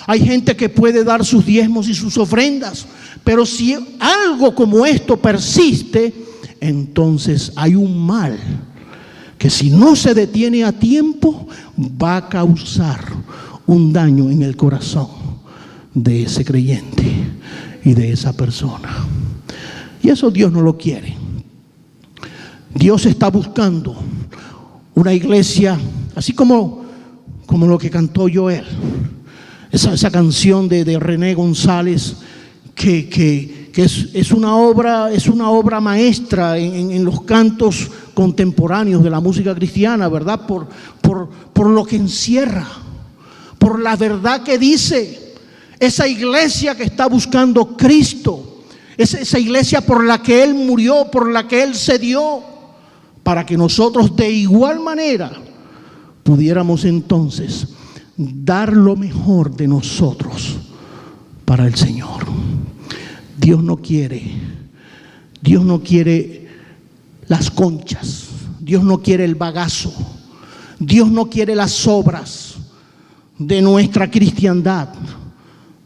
hay gente que puede dar sus diezmos y sus ofrendas, pero si algo como esto persiste, entonces hay un mal que, si no se detiene a tiempo, va a causar un daño en el corazón de ese creyente y de esa persona. Y eso Dios no lo quiere. Dios está buscando una iglesia, así como lo que cantó Joel, esa canción de René González, que es una obra maestra en los cantos contemporáneos de la música cristiana, ¿verdad? Por lo que encierra, por la verdad que dice. Esa iglesia que está buscando Cristo, esa iglesia por la que Él murió, por la que Él se dio, para que nosotros de igual manera pudiéramos entonces dar lo mejor de nosotros para el Señor. Dios no quiere las conchas, Dios no quiere el bagazo, Dios no quiere las obras de nuestra cristiandad,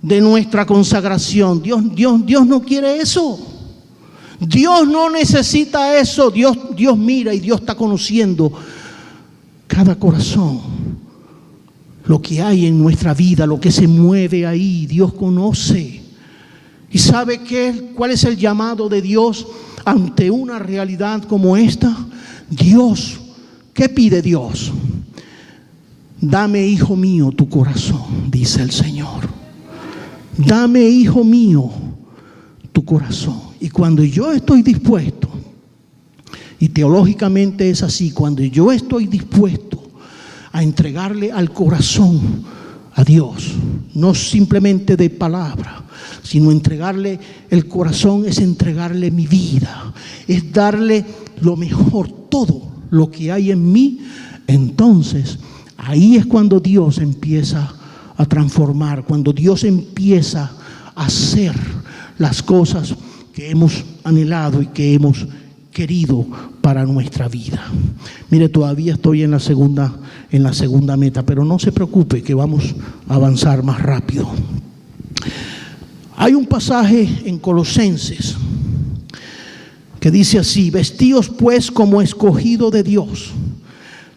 de nuestra consagración. Dios no quiere eso. Dios no necesita eso. Dios mira y Dios está conociendo cada corazón, lo que hay en nuestra vida, lo que se mueve ahí. Dios conoce y sabe cuál es el llamado de Dios ante una realidad como esta. Dios, ¿qué pide Dios? Dame, hijo mío, tu corazón, dice el Señor. Dame, hijo mío, tu corazón. Y cuando yo estoy dispuesto, y teológicamente es así, cuando yo estoy dispuesto a entregarle al corazón a Dios, no simplemente de palabra, sino entregarle el corazón, es entregarle mi vida, es darle lo mejor, todo lo que hay en mí. Entonces ahí es cuando Dios empieza a transformar, cuando Dios empieza a hacer las cosas que hemos anhelado y que hemos querido para nuestra vida. Mire, todavía estoy en la segunda meta, pero no se preocupe que vamos a avanzar más rápido. Hay un pasaje en Colosenses que dice así: vestíos pues como escogido de Dios,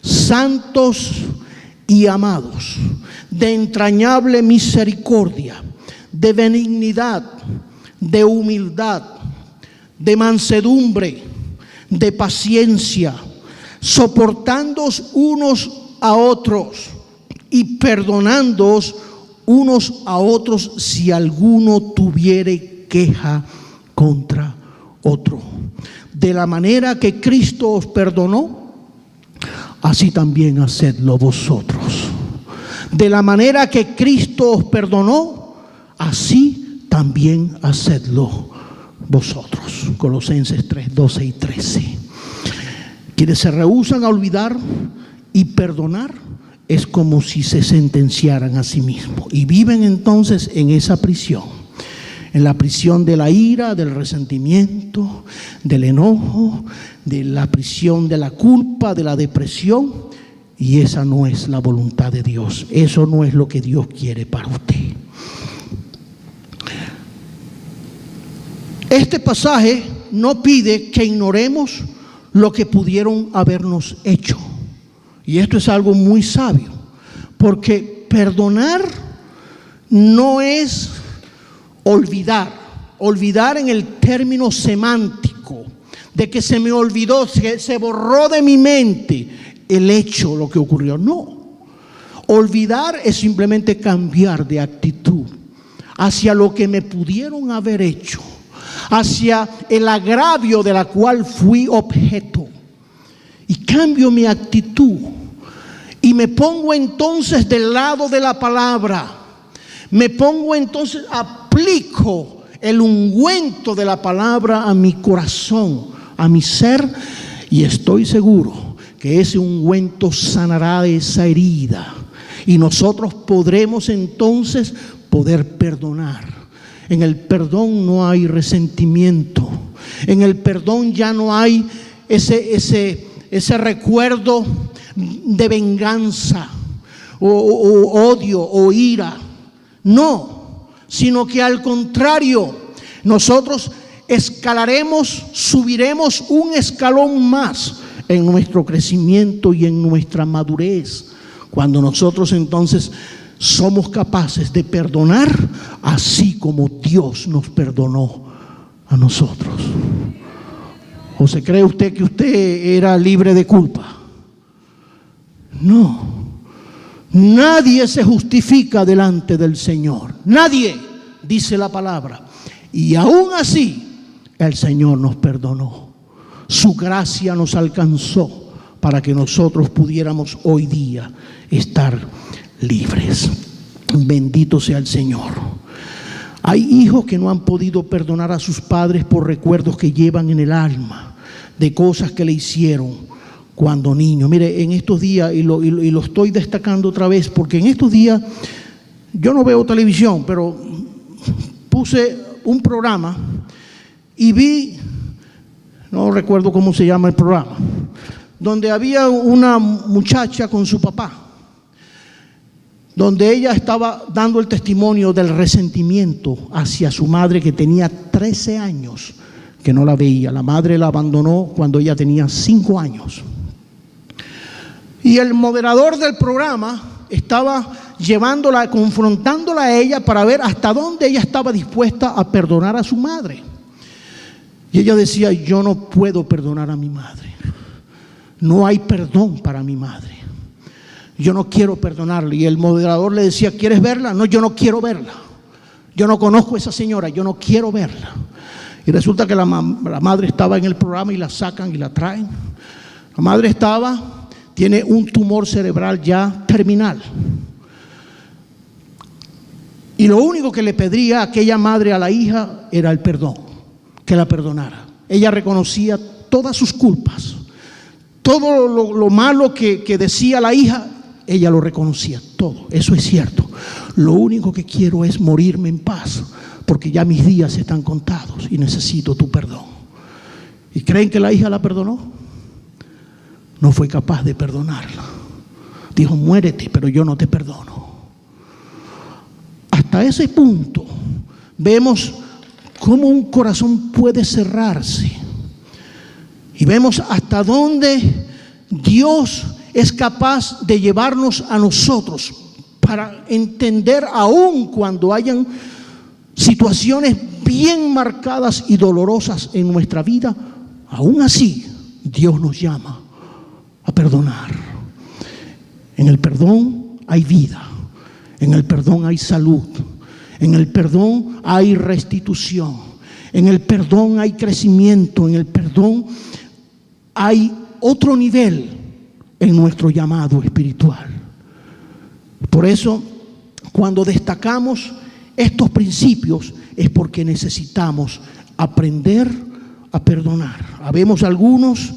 santos y amados, de entrañable misericordia, de benignidad, de humildad, de mansedumbre, de paciencia, soportándoos unos a otros y perdonándoos unos a otros si alguno tuviere queja contra otro. De la manera que Cristo os perdonó, así también hacedlo vosotros. De la manera que Cristo os perdonó, así también hacedlo vosotros. Colosenses 3, 12 y 13. Quienes se rehúsan a olvidar y perdonar es como si se sentenciaran a sí mismos y viven entonces en esa prisión, en la prisión de la ira, del resentimiento, del enojo, de la prisión de la culpa, de la depresión. Y esa no es la voluntad de Dios, eso no es lo que Dios quiere para usted. Este pasaje no pide que ignoremos lo que pudieron habernos hecho. Y esto es algo muy sabio, porque perdonar no es olvidar. Olvidar en el término semántico, de que se me olvidó, se borró de mi mente el hecho, lo que ocurrió. No. Olvidar es simplemente cambiar de actitud hacia lo que me pudieron haber hecho, hacia el agravio de la cual fui objeto, y cambio mi actitud y me pongo entonces del lado de la palabra. Me pongo entonces, aplico el ungüento de la palabra a mi corazón, a mi ser, y estoy seguro que ese ungüento sanará esa herida y nosotros podremos entonces poder perdonar. En el perdón no hay resentimiento. En el perdón ya no hay ese recuerdo de venganza o odio o ira. No, sino que al contrario, nosotros escalaremos, subiremos un escalón más en nuestro crecimiento y en nuestra madurez, cuando nosotros entonces somos capaces de perdonar así como Dios nos perdonó a nosotros. ¿O se cree usted que usted era libre de culpa? No. Nadie se justifica delante del Señor. Nadie, dice la palabra. Y aún así, el Señor nos perdonó. Su gracia nos alcanzó para que nosotros pudiéramos hoy día estar libres. Bendito sea el Señor. Hay hijos que no han podido perdonar a sus padres por recuerdos que llevan en el alma de cosas que le hicieron cuando niño. Mire, en estos días, y lo estoy destacando otra vez, porque en estos días yo no veo televisión, pero puse un programa y vi, no recuerdo cómo se llama el programa, donde había una muchacha con su papá, donde ella estaba dando el testimonio del resentimiento hacia su madre, que tenía 13 años que no la veía. La madre la abandonó cuando ella tenía 5 años. Y el moderador del programa estaba llevándola, confrontándola a ella para ver hasta dónde ella estaba dispuesta a perdonar a su madre. Y ella decía: yo no puedo perdonar a mi madre. No hay perdón para mi madre. yo no quiero perdonarle. Y el moderador le decía, ¿quieres verla? No, yo no quiero verla. Yo no conozco a esa señora, yo no quiero verla. Y resulta que la madre estaba en el programa y la sacan y la traen. La madre tiene un tumor cerebral ya terminal. Y lo único que le pedía aquella madre a la hija era el perdón, que la perdonara. Ella reconocía todas sus culpas. Todo lo malo que decía la hija, ella lo reconocía, todo. Eso es cierto. Lo único que quiero es morirme en paz, porque ya mis días están contados y necesito tu perdón. ¿Y creen que la hija la perdonó? No fue capaz de perdonarla. Dijo, muérete, pero yo no te perdono. Hasta ese punto vemos cómo un corazón puede cerrarse. Y vemos hasta dónde Dios es capaz de llevarnos a nosotros para entender, aún cuando hayan situaciones bien marcadas y dolorosas en nuestra vida, aún así Dios nos llama a perdonar. En el perdón hay vida, en el perdón hay salud, en el perdón hay restitución, en el perdón hay crecimiento, en el perdón hay otro nivel en nuestro llamado espiritual. Por eso, cuando destacamos estos principios, es porque necesitamos aprender a perdonar. Habemos algunos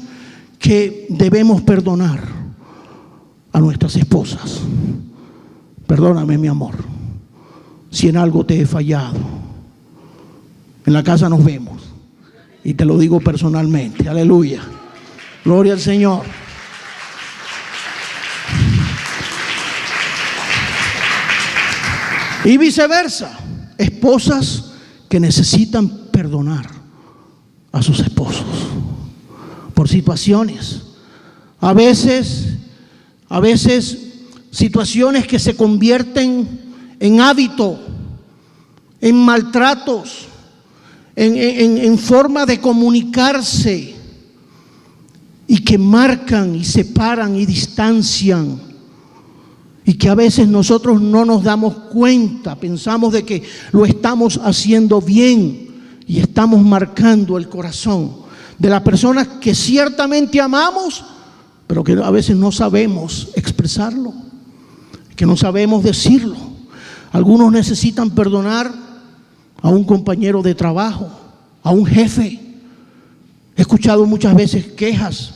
que debemos perdonar a nuestras esposas. Perdóname, mi amor, si en algo te he fallado. En la casa nos vemos, y te lo digo personalmente. Aleluya. Gloria al Señor. Y viceversa, esposas que necesitan perdonar a sus esposos por situaciones. A veces situaciones que se convierten en hábito, en maltratos, en forma de comunicarse, y que marcan y separan y distancian, y que a veces nosotros no nos damos cuenta, pensamos de que lo estamos haciendo bien y estamos marcando el corazón de las personas que ciertamente amamos, pero que a veces no sabemos expresarlo, que no sabemos decirlo. Algunos necesitan perdonar a un compañero de trabajo, a un jefe. He escuchado muchas veces quejas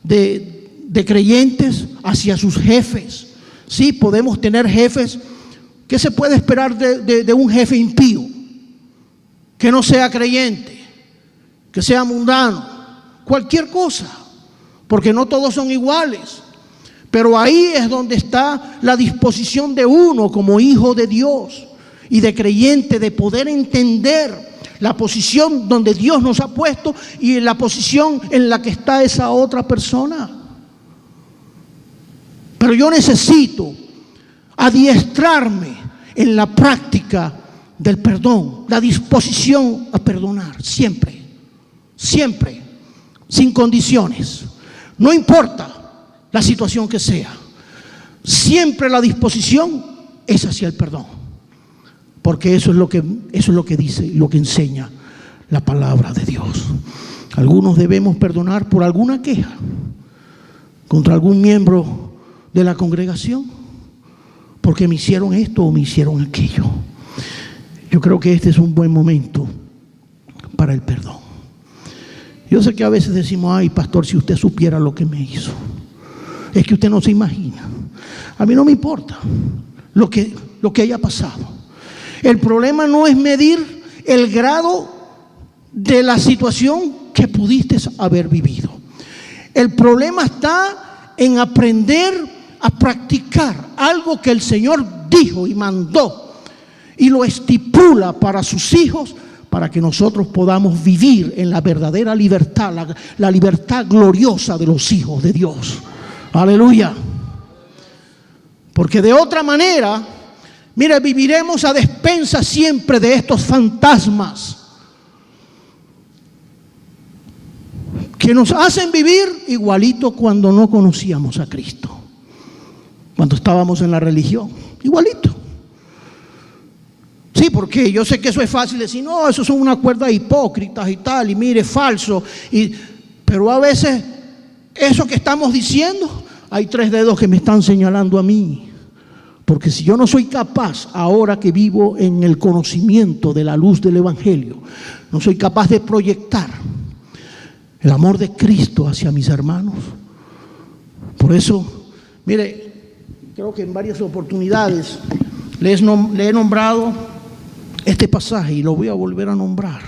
de creyentes hacia sus jefes. Sí, podemos tener jefes. ¿Qué se puede esperar de un jefe impío? Que no sea creyente, que sea mundano, cualquier cosa, porque no todos son iguales. Pero ahí es donde está la disposición de uno como hijo de Dios y de creyente, de poder entender la posición donde Dios nos ha puesto y la posición en la que está esa otra persona. Pero yo necesito adiestrarme en la práctica del perdón, la disposición a perdonar, siempre, siempre, sin condiciones. No importa la situación que sea, siempre la disposición es hacia el perdón, porque eso es lo que dice, lo que enseña la palabra de Dios. Algunos debemos perdonar por alguna queja contra algún miembro de la congregación, porque me hicieron esto o me hicieron aquello. Yo creo que este es un buen momento para el perdón. Yo sé que a veces decimos, ay, pastor, si usted supiera lo que me hizo. Es que usted no se imagina. A mí no me importa lo que haya pasado. El problema no es medir el grado de la situación que pudiste haber vivido. El problema está en aprender a practicar algo que el Señor dijo y mandó y lo estipula para sus hijos, para que nosotros podamos vivir en la verdadera libertad, la libertad gloriosa de los hijos de Dios. Aleluya. Porque de otra manera, mire, viviremos a despensas siempre de estos fantasmas que nos hacen vivir igualito cuando no conocíamos a Cristo. cuando estábamos en la religión, igualito. Sí, porque yo sé que eso es fácil decir, no, eso son una cuerda de hipócritas y tal, y mire, falso. Pero a veces eso que estamos diciendo, hay 3 dedos que me están señalando a mí. Porque si yo no soy capaz, ahora que vivo en el conocimiento de la luz del Evangelio, no soy capaz de proyectar el amor de Cristo hacia mis hermanos. Por eso, mire, creo que en varias oportunidades le he nombrado este pasaje y lo voy a volver a nombrar.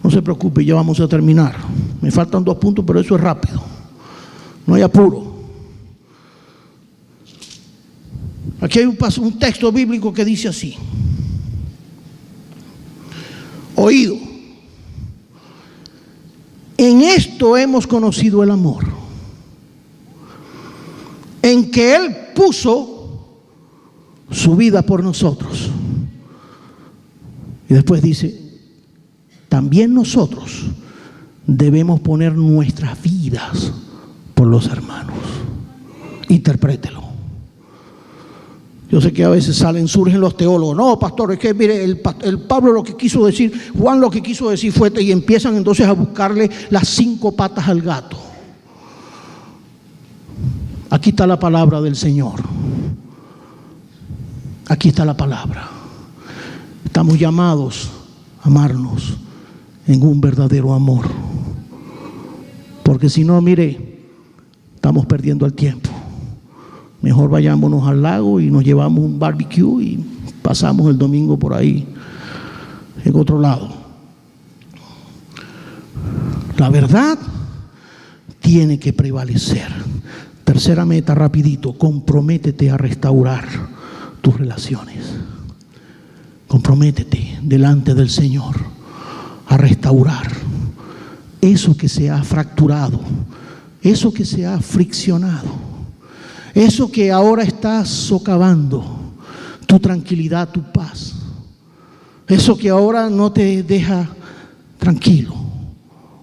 No se preocupe, ya vamos a terminar. Me faltan 2 puntos, pero eso es rápido. No hay apuro. Aquí hay un texto bíblico que dice así: oído, en esto hemos conocido el amor, en que Él puso su vida por nosotros. Y después dice, también nosotros debemos poner nuestras vidas por los hermanos. Interprételo. Yo sé que a veces surgen los teólogos, no, pastor, es que mire, el Pablo lo que quiso decir, Juan lo que quiso decir fue, y empiezan entonces a buscarle las 5 patas al gato. Aquí está la palabra del Señor. Aquí está la palabra. Estamos llamados a amarnos en un verdadero amor. Porque si no, mire, estamos perdiendo el tiempo. Mejor vayámonos al lago y nos llevamos un barbecue y pasamos el domingo por ahí, en otro lado. La verdad tiene que prevalecer. Tercera meta, rapidito: comprométete a restaurar tus relaciones. Comprométete delante del Señor a restaurar eso que se ha fracturado, eso que se ha friccionado, eso que ahora está socavando tu tranquilidad, tu paz, eso que ahora no te deja tranquilo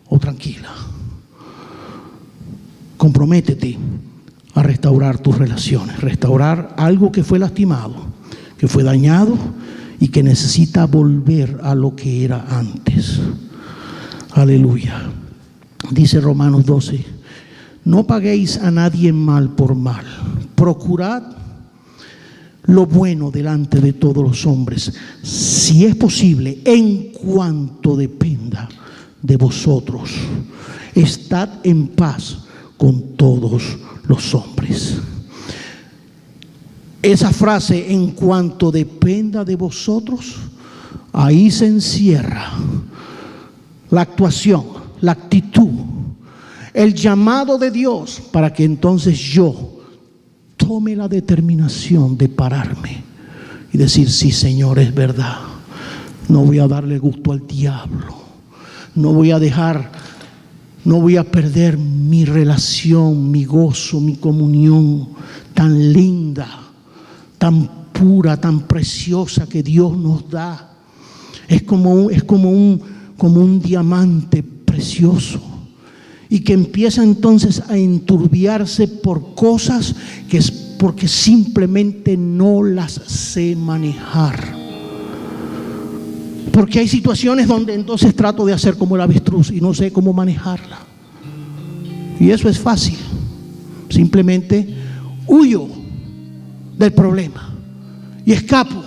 o tranquila. Comprométete a restaurar tus relaciones, restaurar algo que fue lastimado, que fue dañado y que necesita volver a lo que era antes. Aleluya. Dice Romanos 12: no paguéis a nadie mal por mal, procurad lo bueno delante de todos los hombres, si es posible, en cuanto dependa de vosotros. Estad en paz con todos los hombres. Esa frase, en cuanto dependa de vosotros, ahí se encierra la actuación, la actitud, el llamado de Dios para que entonces yo tome la determinación de pararme y decir, sí, Señor, es verdad, no voy a darle gusto al diablo, no voy a perder mi relación, mi gozo, mi comunión tan linda, tan pura, tan preciosa que Dios nos da. Es como un diamante precioso, y que empieza entonces a enturbiarse por cosas que es porque simplemente no las sé manejar. Porque hay situaciones donde entonces trato de hacer como el avestruz y no sé cómo manejarla. Y eso es fácil. Simplemente huyo del problema y escapo.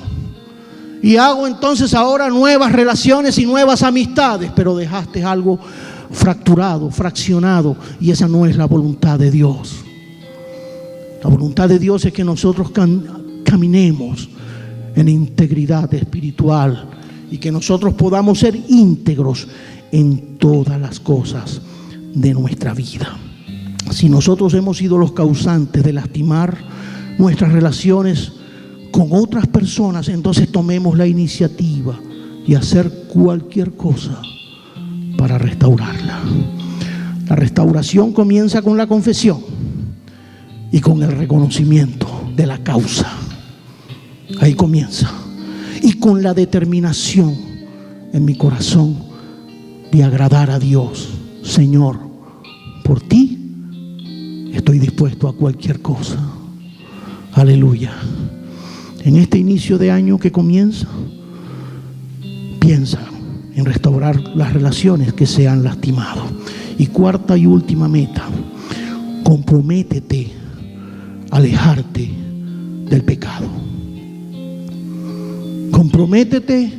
Y hago entonces ahora nuevas relaciones y nuevas amistades, pero dejaste algo fracturado, fraccionado, y esa no es la voluntad de Dios. La voluntad de Dios es que nosotros caminemos en integridad espiritual y que nosotros podamos ser íntegros en todas las cosas de nuestra vida. Si nosotros hemos sido los causantes de lastimar nuestras relaciones con otras personas, entonces tomemos la iniciativa y hacer cualquier cosa para restaurarla. La restauración comienza con la confesión y con el reconocimiento de la causa. Ahí comienza. Y con la determinación en mi corazón de agradar a Dios. Señor, por ti estoy dispuesto a cualquier cosa. Aleluya. En este inicio de año que comienza, piensa en restaurar las relaciones que se han lastimado. Y cuarta y última meta, comprométete a alejarte del pecado. Comprométete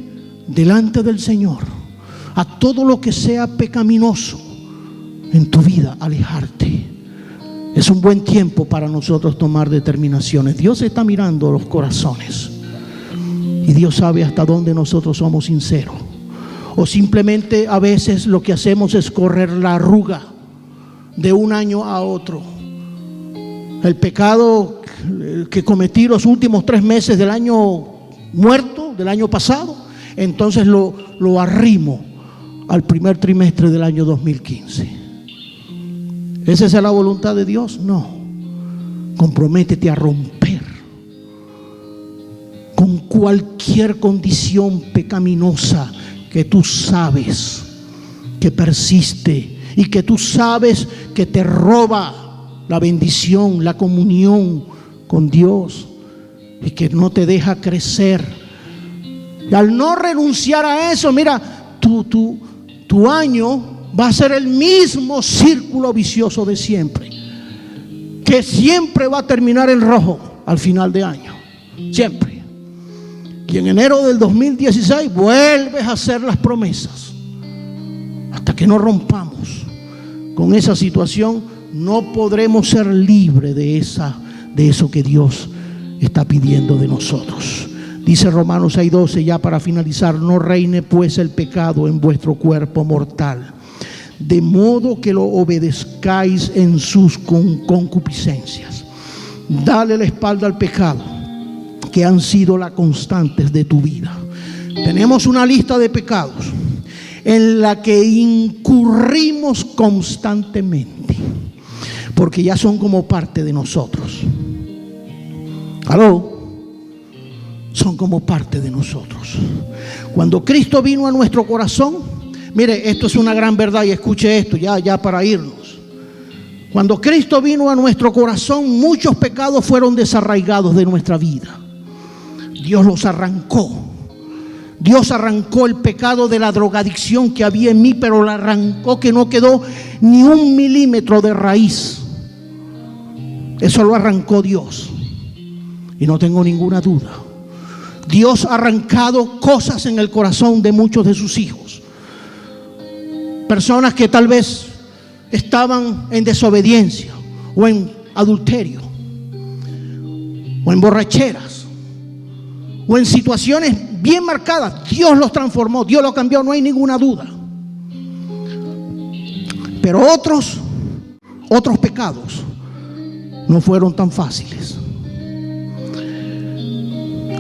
delante del Señor a todo lo que sea pecaminoso en tu vida, alejarte. Es un buen tiempo para nosotros tomar determinaciones. Dios está mirando los corazones y Dios sabe hasta dónde nosotros somos sinceros. O simplemente a veces lo que hacemos es correr la arruga de un año a otro. El pecado que cometí los últimos 3 meses del año muerto, del año pasado, entonces lo arrimo al primer trimestre del año 2015. ¿Esa es la voluntad de Dios? No. Comprométete a romper con cualquier condición pecaminosa que tú sabes que persiste y que tú sabes que te roba la bendición, la comunión con Dios y que no te deja crecer. Y al no renunciar a eso, mira, tu año va a ser el mismo círculo vicioso de siempre, que siempre va a terminar en rojo al final de año, siempre. Y en enero del 2016 vuelves a hacer las promesas. Hasta que no rompamos con esa situación, no podremos ser libres de eso que Dios está pidiendo de nosotros. Dice Romanos 6:12, ya para finalizar: no reine pues el pecado en vuestro cuerpo mortal, de modo que lo obedezcáis en sus concupiscencias. Dale la espalda al pecado, que han sido las constantes de tu vida. Tenemos una lista de pecados en la que incurrimos constantemente, porque ya son como parte de nosotros. ¿Aló? Son como parte de nosotros. Cuando Cristo vino a nuestro corazón, mire, esto es una gran verdad y escuche esto ya para irnos. Cuando Cristo vino a nuestro corazón, muchos pecados fueron desarraigados de nuestra vida. Dios los arrancó. Dios arrancó el pecado de la drogadicción que había en mí, pero la arrancó que no quedó ni 1 milímetro de raíz. Eso lo arrancó Dios. Y no tengo ninguna duda, Dios ha arrancado cosas en el corazón de muchos de sus hijos. Personas que tal vez estaban en desobediencia o en adulterio o en borracheras o en situaciones bien marcadas. Dios los transformó, Dios los cambió, no hay ninguna duda. Pero otros pecados no fueron tan fáciles.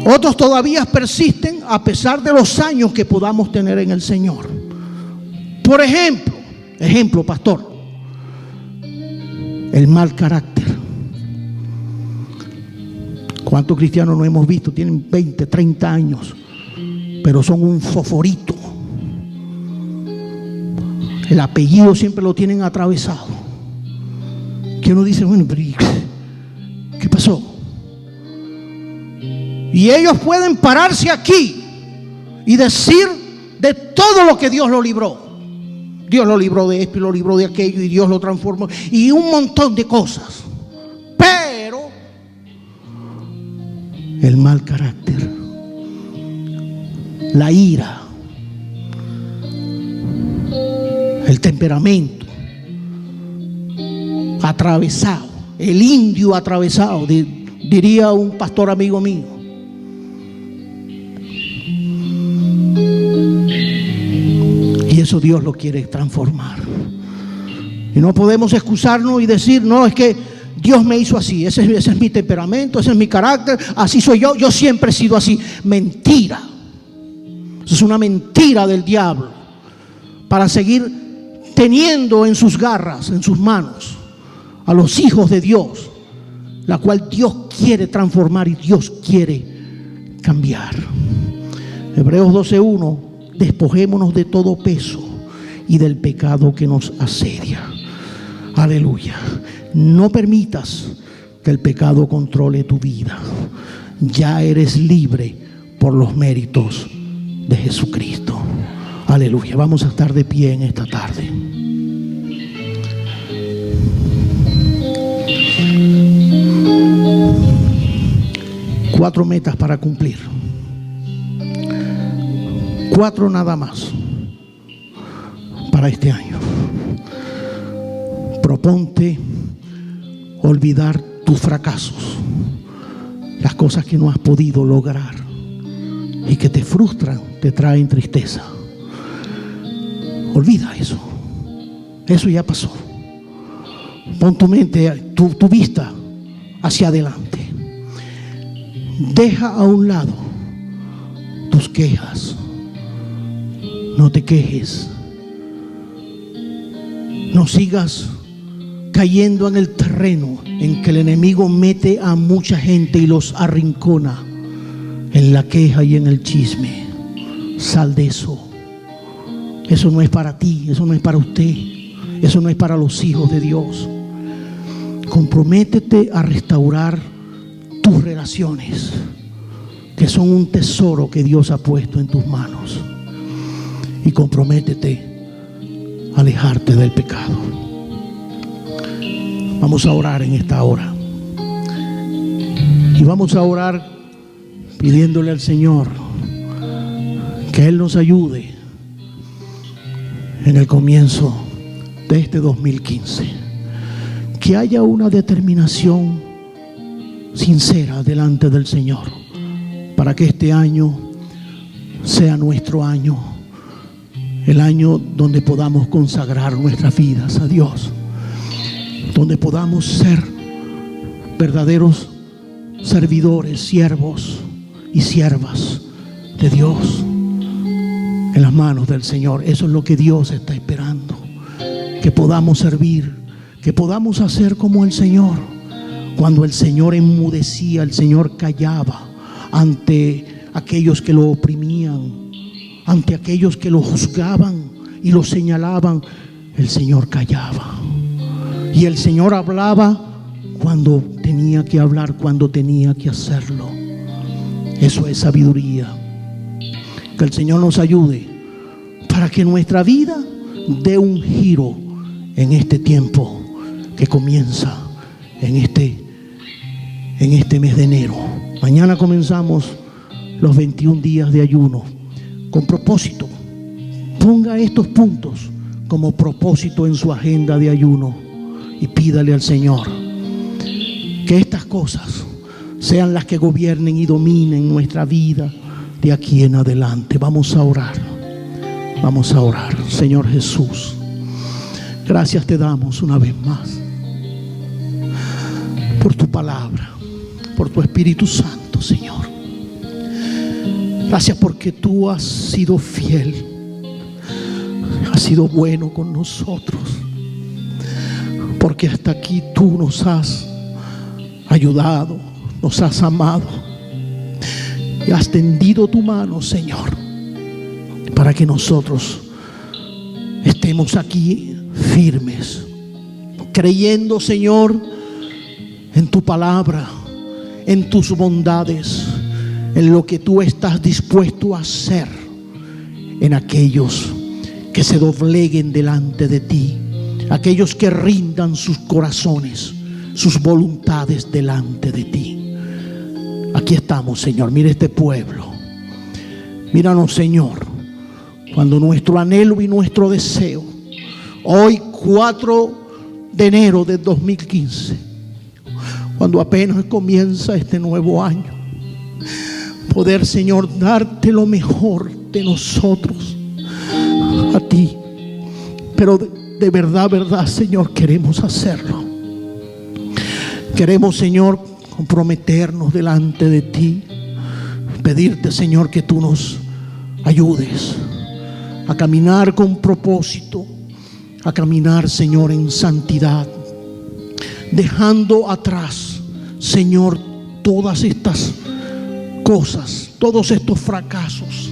Otros todavía persisten a pesar de los años que podamos tener en el Señor. Por ejemplo, pastor, el mal carácter. ¿Cuántos cristianos no hemos visto? Tienen 20, 30 años, pero son un fosforito. El apellido siempre lo tienen atravesado. Que uno dice, bueno, pero ¿qué pasó? Y ellos pueden pararse aquí y decir de todo lo que Dios lo libró. Dios lo libró de esto y lo libró de aquello y Dios lo transformó y un montón de cosas. Pero el mal carácter, la ira, el temperamento atravesado, el indio atravesado, diría un pastor amigo mío. Y eso Dios lo quiere transformar. Y no podemos excusarnos y decir, no, es que Dios me hizo así, ese es mi temperamento, ese es mi carácter, así soy yo siempre he sido así. Mentira. Eso es una mentira del diablo para seguir teniendo en sus garras, en sus manos, a los hijos de Dios, la cual Dios quiere transformar y Dios quiere cambiar. Hebreos 12:1: despojémonos de todo peso y del pecado que nos asedia. Aleluya. No permitas que el pecado controle tu vida. Ya eres libre por los méritos de Jesucristo. Aleluya. Vamos a estar de pie en esta tarde. Cuatro metas para cumplir. 4 nada más para este año. Proponte olvidar tus fracasos, las cosas que no has podido lograr y que te frustran, te traen tristeza. Olvida eso. Eso ya pasó. Pon tu mente, tu vista hacia adelante. Deja a un lado tus quejas. No te quejes. No sigas cayendo en el terreno en que el enemigo mete a mucha gente y los arrincona en la queja y en el chisme. Sal de eso. Eso no es para ti, eso no es para usted, eso no es para los hijos de Dios. Comprométete a restaurar tus relaciones, que son un tesoro que Dios ha puesto en tus manos. Y comprométete a alejarte del pecado. Vamos a orar en esta hora. Y vamos a orar pidiéndole al Señor que Él nos ayude en el comienzo de este 2015. Que haya una determinación sincera delante del Señor para que este año sea nuestro año, el año donde podamos consagrar nuestras vidas a Dios, donde podamos ser verdaderos servidores, siervos y siervas de Dios en las manos del Señor. Eso es lo que Dios está esperando, que podamos servir, que podamos hacer como el Señor. Cuando el Señor enmudecía, el Señor callaba ante aquellos que lo oprimían, ante aquellos que lo juzgaban y lo señalaban. El Señor callaba y el Señor hablaba cuando tenía que hablar, cuando tenía que hacerlo. Eso es sabiduría. Que el Señor nos ayude para que nuestra vida dé un giro en este tiempo que comienza en este mes de enero. Mañana comenzamos los 21 días de ayuno con propósito. Ponga estos puntos como propósito en su agenda de ayuno y pídale al Señor que estas cosas sean las que gobiernen y dominen nuestra vida de aquí en adelante. Vamos a orar. Vamos a orar. Señor Jesús, gracias te damos una vez más por tu palabra, por tu Espíritu Santo, Señor. Gracias porque tú has sido fiel, has sido bueno con nosotros, porque hasta aquí tú nos has ayudado, nos has amado y has tendido tu mano, Señor, para que nosotros estemos aquí firmes, creyendo, Señor, en tu palabra, en tus bondades, en lo que tú estás dispuesto a hacer en aquellos que se dobleguen delante de ti, aquellos que rindan sus corazones, sus voluntades delante de ti. Aquí estamos, Señor. Mira este pueblo. Míranos, Señor, cuando nuestro anhelo y nuestro deseo, hoy 4 de enero de 2015, cuando apenas comienza este nuevo año, poder, Señor, darte lo mejor de nosotros a ti. Pero de verdad, Señor, queremos hacerlo. Queremos, Señor, comprometernos delante de ti, pedirte, Señor, que tú nos ayudes a caminar con propósito, a caminar, Señor, en santidad, dejando atrás, Señor, todas estas cosas, todos estos fracasos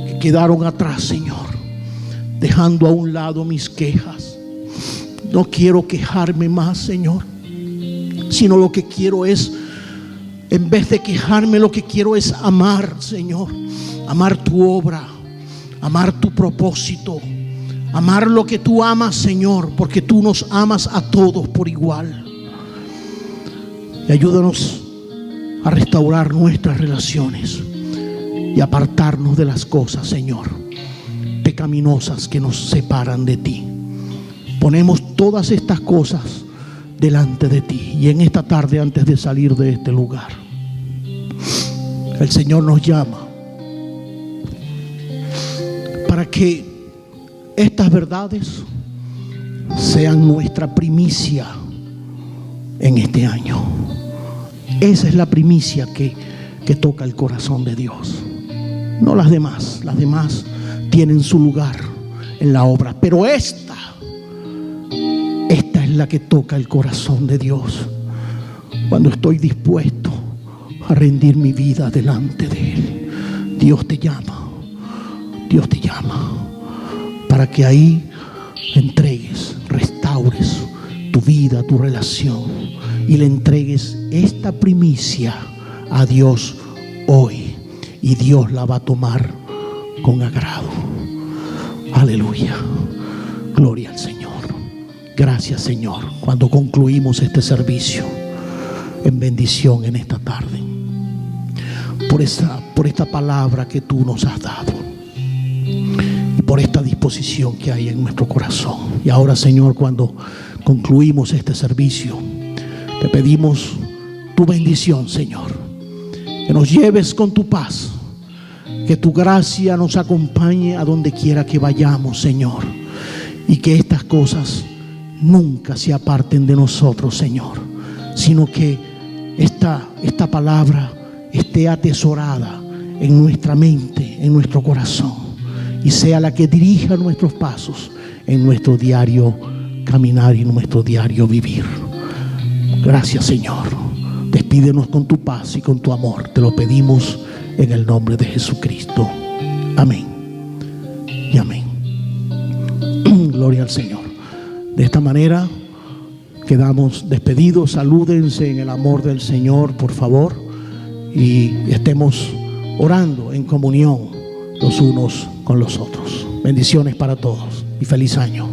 que quedaron atrás, Señor, dejando a un lado mis quejas. No quiero quejarme más, Señor, sino lo que quiero es, en vez de quejarme, lo que quiero es amar, Señor, amar tu obra, amar tu propósito, amar lo que tú amas, Señor, porque tú nos amas a todos por igual. Y ayúdanos a restaurar nuestras relaciones y apartarnos de las cosas, Señor, pecaminosas que nos separan de ti. Ponemos todas estas cosas delante de ti. Y en esta tarde, antes de salir de este lugar, el Señor nos llama para que estas verdades sean nuestra primicia en este año. Esa es la primicia que toca el corazón de Dios. No las demás. Las demás tienen su lugar en la obra, pero esta es la que toca el corazón de Dios. Cuando estoy dispuesto a rendir mi vida delante de Él, Dios te llama. Dios te llama para que ahí entregues, restaures tu vida, tu relación, y le entregues esta primicia a Dios hoy, y Dios la va a tomar con agrado. Aleluya, gloria al Señor. Gracias, Señor, cuando concluimos este servicio en bendición en esta tarde, por esta palabra que tú nos has dado y por esta disposición que hay en nuestro corazón. Y ahora, Señor, cuando concluimos este servicio, te pedimos tu bendición, Señor, que nos lleves con tu paz, que tu gracia nos acompañe a donde quiera que vayamos, Señor, y que estas cosas nunca se aparten de nosotros, Señor, sino que esta palabra esté atesorada en nuestra mente, en nuestro corazón, y sea la que dirija nuestros pasos en nuestro diario caminar y en nuestro diario vivir. Gracias, Señor. Despídenos con tu paz y con tu amor. Te lo pedimos en el nombre de Jesucristo. Amén y amén. Gloria al Señor. De esta manera quedamos despedidos. Salúdense en el amor del Señor, por favor, y estemos orando en comunión los unos con los otros. Bendiciones para todos y feliz año.